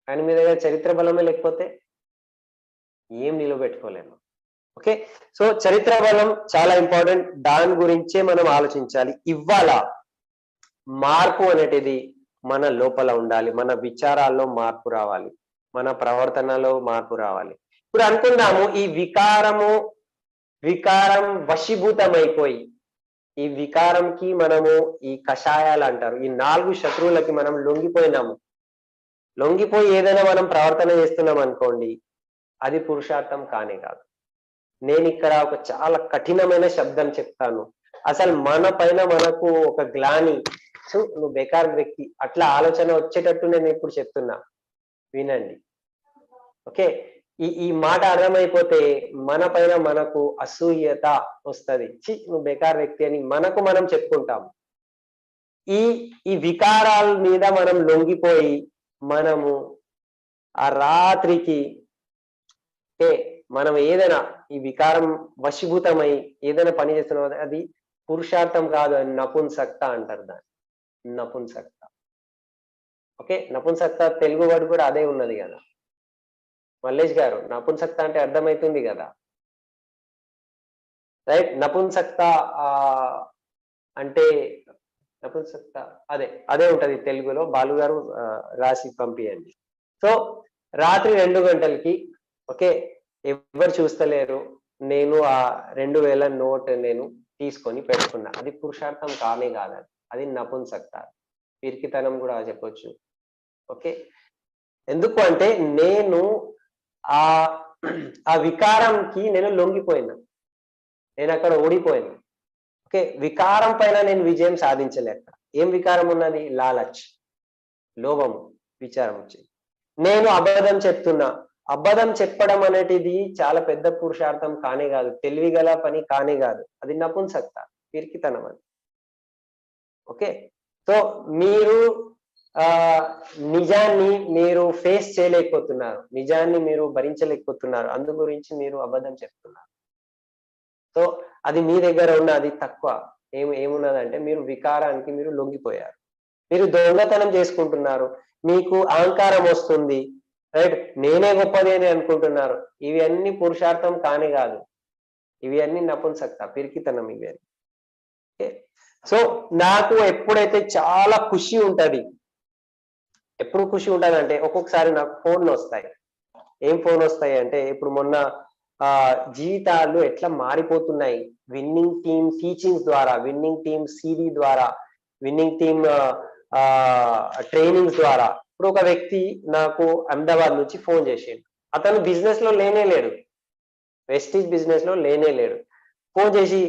కానీ మీ దగ్గర చరిత్ర బలమే లేకపోతే ఏం నిలబెట్టుకోలేము. ఓకే, సో చరిత్ర బలం చాలా ఇంపార్టెంట్, దాని గురించే మనం ఆలోచించాలి. ఇవాళ మార్పు అనేటిది మన లోపల ఉండాలి, మన విచారాల్లో మార్పు రావాలి, మన ప్రవర్తనలో మార్పు రావాలి. ఇప్పుడు అనుకుందాము, ఈ వికారం వశీభూతమైపోయి, ఈ వికారంకి మనము, ఈ కషాయాలు అంటారు, ఈ 4 శత్రువులకి మనం లొంగిపోయి ఏదైనా మనం ప్రవర్తన చేస్తున్నాం అనుకోండి, అది పురుషార్థం కానే కాదు. నేను ఇక్కడ ఒక చాలా కఠినమైన శబ్దం చెప్తాను. అసలు మన పైన మనకు ఒక గ్లాని, నువ్వు బేకార్ వ్యక్తి, అట్లా ఆలోచన వచ్చేటట్టు నేను ఇప్పుడు చెప్తున్నా, వినండి. ఓకే, ఈ మాట అర్థమైపోతే మన పైన మనకు అసూయత వస్తుంది. నువ్వు బేకార్ వ్యక్తి అని మనకు మనం చెప్పుకుంటాం. ఈ వికారాల మీద మనం లొంగిపోయి మనము ఆ రాత్రికి మనం ఏదైనా ఈ వికారం వశీభూతమై ఏదైనా పని చేస్తున్నాం, అది పురుషార్థం కాదు, అని నపుంసక్త అంటారు దాన్ని, నపుంసక్త. ఓకే, నపుంసక్త తెలుగు వర్డ్ కూడా అదే ఉన్నది కదా. మల్లేష్ గారు, నపుంసక్త అంటే అర్థమవుతుంది కదా, రైట్? నపుంసక్త ఆ అంటే నపుంసక్త అదే అదే ఉంటది తెలుగులో. బాలు గారు రాసి పంపియండి. సో రాత్రి 2 గంటలకి, ఓకే, ఎవరు చూస్తలేరు, నేను ఆ 2000 నోట్ నేను తీసుకొని పెట్టుకున్నా. అది పురుషార్థం కానే కాదు, అది నపుంసక్త, పిరికితనం కూడా చెప్పొచ్చు. ఓకే, ఎందుకు అంటే నేను ఆ ఆ వికారంకి నేను లొంగిపోయినా, నేను అక్కడ ఓడిపోయాను. ఓకే, వికారం పైన నేను విజయం సాధించలేక. ఏం వికారం ఉన్నది? లాలచ్, లోభము, విచారం వచ్చింది. నేను అబద్ధం చెప్తున్నా. అబద్ధం చెప్పడం అనేటిది చాలా పెద్ద పురుషార్థం కానే కాదు, తెలివి గల పని కానే కాదు, అది నపుంసక్త, పిరికితనం అని. ఓకే, సో మీరు ఆ నిజాన్ని మీరు ఫేస్ చేయలేకపోతున్నారు, నిజాన్ని మీరు భరించలేకపోతున్నారు, అందు గురించి మీరు అబద్ధం చెప్తున్నారు. సో అది మీ దగ్గర ఉన్న అది తక్కువ. ఏమున్నదంటే మీరు వికారానికి మీరు లొంగిపోయారు, మీరు దొంగతనం చేసుకుంటున్నారు, మీకు అహంకారం వస్తుంది, రైట్? నేనే గొప్పది అని అనుకుంటున్నారు. ఇవి అన్ని పురుషార్థం కానే కాదు, ఇవి అన్ని నపుంసక్త, పిరికితనం ఇవి అన్ని. ఓకే, సో నాకు ఎప్పుడైతే చాలా ఖుషి ఉంటది, ఎప్పుడు ఖుషి ఉంటది అంటే ఒక్కొక్కసారి నాకు ఫోన్లు వస్తాయి. ఏం ఫోన్ వస్తాయి అంటే, ఇప్పుడు మొన్న జీవితాలు ఎట్లా మారిపోతున్నాయి విన్నింగ్ టీమ్ టీచింగ్స్ ద్వారా, విన్నింగ్ టీమ్ సిడి ద్వారా, విన్నింగ్ టీమ్ ట్రైనింగ్స్ ద్వారా. ఇప్పుడు ఒక వ్యక్తి నాకు అహ్మదాబాద్ నుంచి ఫోన్ చేసిండు. అతను బిజినెస్ లో లేనే లేడు, వెస్టీజ్ బిజినెస్ లో లేనే లేడు. ఫోన్ చేసి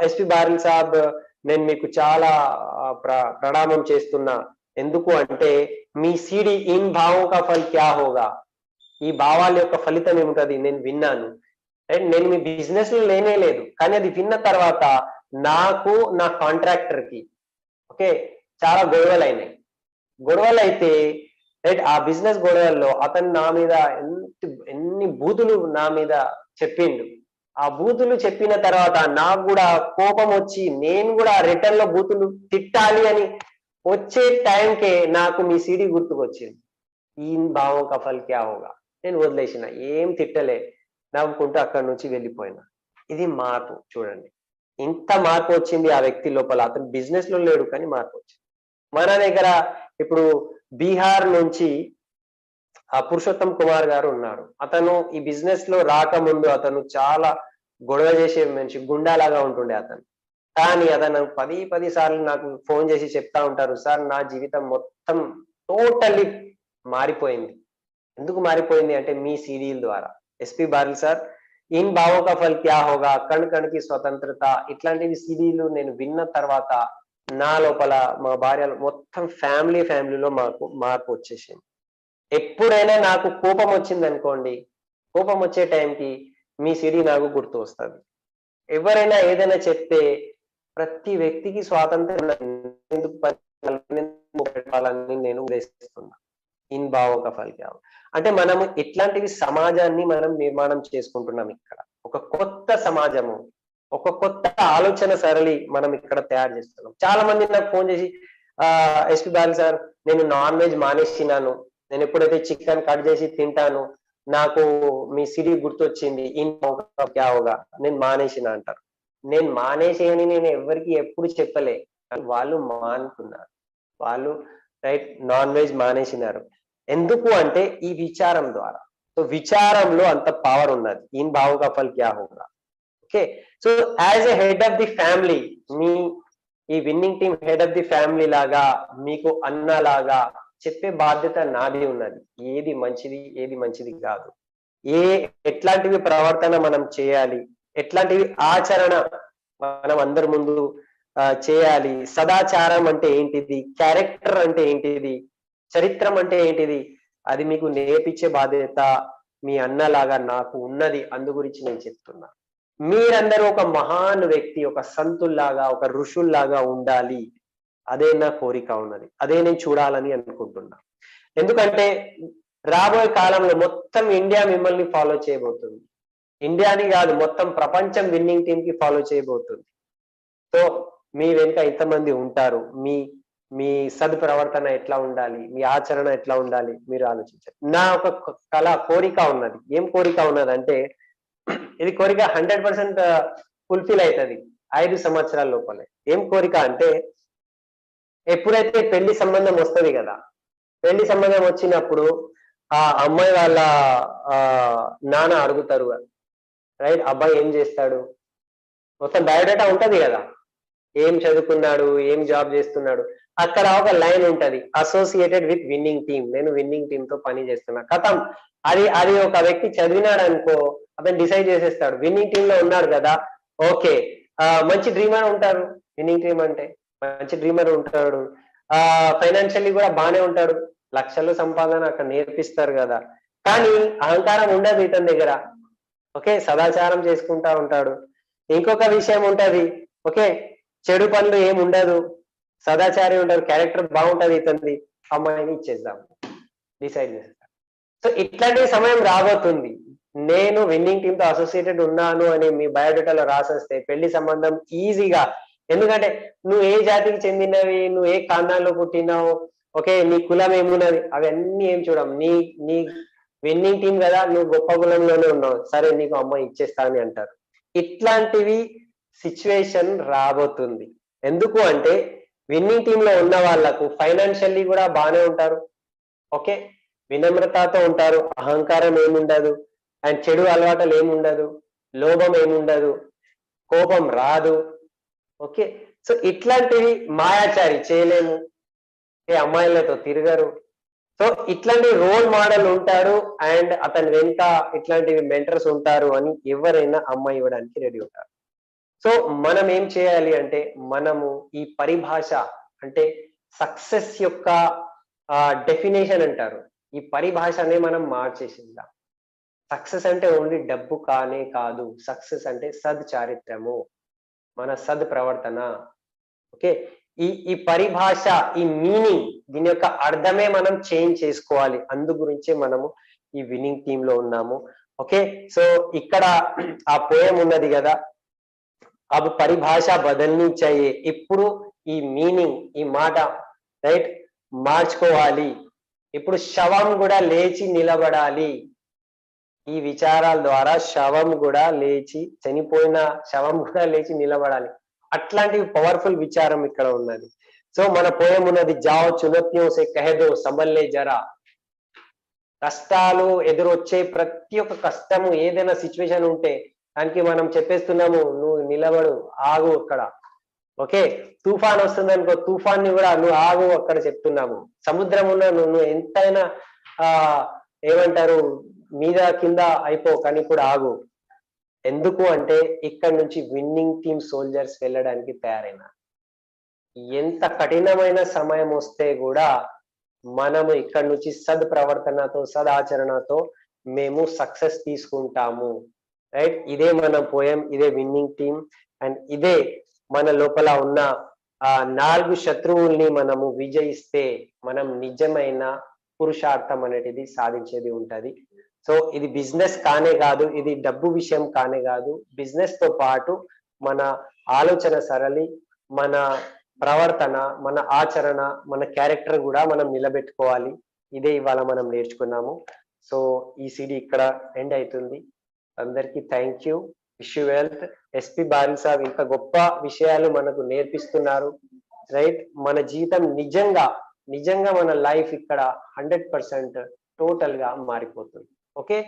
ఎస్పి బారిల్ సాబ్, నేను మీకు చాలా ప్రణామం చేస్తున్నా. ఎందుకు అంటే మీ సిడి ఇన్ భావం కా ఫల్ క్యా హోగా, ఈ భావాల యొక్క ఫలితం ఏముంటది నేను విన్నాను. అండ్ నేను మీ బిజినెస్ లో లేనే లేదు, కానీ అది విన్న తర్వాత నాకు నా కాంట్రాక్టర్ కి, ఓకే, చాలా గొడవలు అయినాయి. గొడవలు అయితే రైట్, ఆ బిజినెస్ గొడవల్లో అతను నా మీద ఎన్ని బూతులు నా మీద చెప్పిండు. ఆ బూతులు చెప్పిన తర్వాత నాకు కూడా కోపం వచ్చి నేను కూడా రిటర్న్ లో బూతులు తిట్టాలి అని వచ్చే టైంకే నాకు మీ సిడి గుర్తుకొచ్చింది. ఈ భావం కఫల్ క్యా హోగా, నేను వదిలేసిన, ఏం తిట్టలే, నవ్వుకుంటూ అక్కడి నుంచి వెళ్ళిపోయినా. ఇది మార్పు చూడండి, ఇంత మార్పు వచ్చింది ఆ వ్యక్తి లోపల. అతను బిజినెస్ లో లేడు కానీ మార్పు వచ్చింది. మన దగ్గర ఇప్పుడు బీహార్ నుంచి పురుషోత్తం కుమార్ గారు ఉన్నారు. అతను ఈ బిజినెస్ లో రాకముందు అతను చాలా గొడవ చేసే మనిషి, గుండాలాగా ఉంటుండే అతను. కానీ అతను 10 సార్లు నాకు ఫోన్ చేసి చెప్తా ఉంటారు, సార్ నా జీవితం మొత్తం టోటల్లీ మారిపోయింది. ఎందుకు మారిపోయింది అంటే మీ సీడీల ద్వారా. ఎస్పి బారిల్ సార్ ఇన్ భావో కా ఫల్ క్యా హోగా, కణ్ కణ్కి స్వతంత్రత, ఇట్లాంటివి సీడీలు నేను విన్న తర్వాత నా లోపల, మా భార్య మొత్తం ఫ్యామిలీలో మాకు మార్పు వచ్చేసింది. ఎప్పుడైనా నాకు కోపం వచ్చింది అనుకోండి, కోపం వచ్చే టైంకి మీ సిడి నాకు గుర్తు వస్తుంది. ఎవరైనా ఏదైనా చెప్తే ప్రతి వ్యక్తికి స్వాతంత్రం ఎందుకు పెట్టాలని నేను ఉద్దేశిస్తున్నా. ఇన్ భావో కా ఫల్ క్యా హోగా అంటే మనము ఇట్లాంటివి సమాజాన్ని మనం నిర్మాణం చేసుకుంటున్నాం ఇక్కడ. ఒక కొత్త సమాజము, ఒక కొత్త ఆలోచన సరళి మనం ఇక్కడ తయారు చేస్తున్నాం. చాలా మంది నాకు ఫోన్ చేసి ఎస్పి బాల్ సార్, నేను నాన్ వెజ్ మానేసినాను, నేను ఎప్పుడైతే చికెన్ కట్ చేసి తింటాను నాకు మీ సిడి గుర్తొచ్చింది, ఇన్ క్యా హోగా, నేను మానేసిన అంటారు. నేను మానేసేయని నేను ఎవరికి ఎప్పుడు చెప్పలే, వాళ్ళు మానుకున్నారు, వాళ్ళు రైట్ నాన్ వెజ్ మానేసినారు. ఎందుకు అంటే ఈ విచారం ద్వారా. సో విచారంలో అంత పవర్ ఉన్నది. ఇన్ భావో కా ఫల్ క్యా హోగా. Okay, so as a head of the family, మీ ఈ winning team head of the family లాగా, మీకు అన్నలాగా చెప్పే బాధ్యత నాది ఉన్నది. ఏది మంచిది కాదు, ఎట్లాంటివి ప్రవర్తన మనం చేయాలి, ఎట్లాంటివి ఆచరణ మనం అందరి ముందు చేయాలి, సదాచారం అంటే ఏంటిది, క్యారెక్టర్ అంటే ఏంటిది, చరిత్రం అంటే ఏంటిది, అది మీకు నేర్పించే బాధ్యత మీ అన్నలాగా నాకు ఉన్నది. అందు గురించి నేను చెప్తున్నా. మీరందరూ ఒక మహాన్ వ్యక్తి, ఒక సంతుల్లాగా, ఒక ఋషుల్లాగా ఉండాలి, అదే నా కోరిక ఉన్నది, అదే నేను చూడాలని అనుకుంటున్నా. ఎందుకంటే రాబోయే కాలంలో మొత్తం ఇండియా మిమ్మల్ని ఫాలో చేయబోతుంది. ఇండియాని కాదు, మొత్తం ప్రపంచం విన్నింగ్ టీమ్ కి ఫాలో చేయబోతుంది. సో మీ వెనుక ఇంతమంది ఉంటారు, మీ మీ సద్ప్రవర్తన ఎట్లా ఉండాలి, మీ ఆచరణ ఎట్లా ఉండాలి మీరు ఆలోచించాలి. నా ఒక కోరిక ఉన్నది. ఏం కోరిక ఉన్నదంటే ఇది కోరిక 100% ఫుల్ఫిల్ అవుతుంది 5 సంవత్సరాల లోపలే. ఏం కోరిక అంటే ఎప్పుడైతే పెళ్లి సంబంధం వస్తుంది కదా, పెళ్లి సంబంధం వచ్చినప్పుడు ఆ అమ్మాయి వాళ్ళ ఆ నాన్న అడుగుతారు, రైట్, అబ్బాయి ఏం చేస్తాడు, మొత్తం బయోడేటా ఉంటది కదా, ఏం చదువుకున్నాడు, ఏం జాబ్ చేస్తున్నాడు. అక్కడ ఒక లైన్ ఉంటది, అసోసియేటెడ్ విత్ విన్నింగ్ టీమ్, నేను విన్నింగ్ టీమ్ తో పని చేస్తున్నా. కథం, అది అది ఒక వ్యక్తి చదివినాడు అనుకో, అతను డిసైడ్ చేసేస్తాడు విన్నింగ్ టీమ్ లో ఉన్నాడు కదా, ఓకే, మంచి డ్రీమర్ ఉంటారు. విన్నింగ్ టీమ్ అంటే మంచి డ్రీమర్ ఉంటాడు, ఫైనాన్షియల్లీ కూడా బాగానే ఉంటాడు, లక్షలు సంపాదన అక్కడ నేర్పిస్తారు కదా. కానీ అహంకారం ఉండదు ఇతని దగ్గర. ఓకే, సదాచారం చేసుకుంటా ఉంటాడు. ఇంకొక విషయం ఉంటది, ఓకే, చెడు పనులు ఏమి ఉండదు, సదాచారి ఉంటారు, క్యారెక్టర్ బాగుంటది ఇతనిది, అమ్మాయిని ఇచ్చేద్దాం డిసైడ్ చేస్తాం. సో ఇట్లాంటి సమయం రాబోతుంది. నేను విన్నింగ్ టీమ్ తో అసోసియేటెడ్ ఉన్నాను అని మీ బయోడేటాలో రాసేస్తే పెళ్లి సంబంధం ఈజీగా, ఎందుకంటే నువ్వు ఏ జాతికి చెందినవి, నువ్వు ఏ కాండాల్లో పుట్టినావు, ఓకే, నీ కులం ఏమున్నది, అవన్నీ ఏం చూడం, నీ నీ విన్నింగ్ టీం కదా, నువ్వు గొప్ప కులంలోనే ఉన్నావు, సరే నీకు అమ్మాయి ఇచ్చేస్తానని అంటారు. ఇట్లాంటివి సిచ్యువేషన్ రాబోతుంది. ఎందుకు అంటే విన్నింగ్ టీమ్ లో ఉన్న వాళ్ళకు ఫైనాన్షియల్లీ కూడా బాగానే ఉంటారు, ఓకే, వినమ్రతతో ఉంటారు, అహంకారం ఏముండదు, అండ్ చెడు అలవాటులు ఏముండదు, లోభం ఏముండదు, కోపం రాదు, ఓకే. సో ఇట్లాంటివి మాయాచారి చేయలేము, ఏ అమ్మాయిలతో తిరగరు. సో ఇట్లాంటి రోల్ మోడల్ ఉంటాడు అండ్ అతని వెనుక ఇట్లాంటివి మెంటర్స్ ఉంటారు అని ఎవరైనా అమ్మాయి ఇవ్వడానికి రెడీ ఉంటారు. సో మనం ఏం చేయాలి అంటే మనము ఈ పరిభాష అంటే సక్సెస్ యొక్క డెఫినేషన్ అంటారు, ఈ పరిభాషనే మనం మార్చేసిందాం. సక్సెస్ అంటే ఓన్లీ డబ్బు కానే కాదు, సక్సెస్ అంటే సద్ చారిత్రము, మన సద్ ప్రవర్తన. ఓకే, ఈ పరిభాష, ఈ మీనింగ్, దీని యొక్క అర్థమే మనం చేంజ్ చేసుకోవాలి. అందు గురించే మనము ఈ విన్నింగ్ టీమ్ లో ఉన్నాము. ఓకే, సో ఇక్కడ ఆ పోయం ఉన్నది కదా, అబ్ పరిభాష బదల్ని चाहिए, ఇప్పుడు ఈ మీనింగ్, ఈ మాట రైట్ మార్చుకోవాలి. ఇప్పుడు శవం కూడా లేచి నిలబడాలి. ఈ విచారాల ద్వారా శవం కూడా లేచి, చనిపోయిన శవం కూడా లేచి నిలబడాలి. అట్లాంటి పవర్ఫుల్ విచారం ఇక్కడ ఉన్నది. సో మన పోయం ఉన్నది, జాओ चुनौतियों से कह दो संभल ले जरा. కష్టాలు ఎదురొచ్చే ప్రతి ఒక్క కష్టము, ఏదైనా సిచ్యువేషన్ ఉంటే దానికి మనం చెప్పేస్తున్నాము, నువ్వు నిలబడు, ఆగు అక్కడ. ఓకే, తుఫాన్ వస్తుంది అనుకో, తుఫాన్ ని కూడా నువ్వు ఆగు అక్కడ చెప్తున్నాము. సముద్రం ఉన్న నువ్వు ఎంతైనా ఏమంటారు, మీద కింద అయిపో, కానీ ఇప్పుడు ఆగు. ఎందుకు అంటే ఇక్కడ నుంచి విన్నింగ్ టీమ్ సోల్జర్స్ వెళ్ళడానికి తయారైన, ఎంత కఠినమైన సమయం వస్తే కూడా మనము ఇక్కడ నుంచి సద్ ప్రవర్తనతో, సద్ ఆచరణతో మేము సక్సెస్ తీసుకుంటాము. రైట్, ఇదే మన పోయం, ఇదే విన్నింగ్ టీమ్, అండ్ ఇదే మన లోపల ఉన్న 4 శత్రువుల్ని మనము విజయిస్తే మనం నిజమైన పురుషార్థం అనేటిది సాధించేది ఉంటది. సో ఇది బిజినెస్ కానే కాదు, ఇది డబ్బు విషయం కానే కాదు. బిజినెస్ తో పాటు మన ఆలోచన సరళి, మన ప్రవర్తన, మన ఆచరణ, మన క్యారెక్టర్ కూడా మనం నిలబెట్టుకోవాలి. ఇదే ఇవాళ మనం నేర్చుకున్నాము. సో ఈ సిడి ఇక్కడ ఎండ్ అవుతుంది. అందరికీ thank you, wish you wealth. SP బారి సాబ్ ఇంత గొప్ప విషయాలు మనకు నేర్పిస్తున్నారు. రైట్, మన జీవితం నిజంగా నిజంగా మన లైఫ్ ఇక్కడ 100% టోటల్ గా మారిపోతుంది. ఓకే.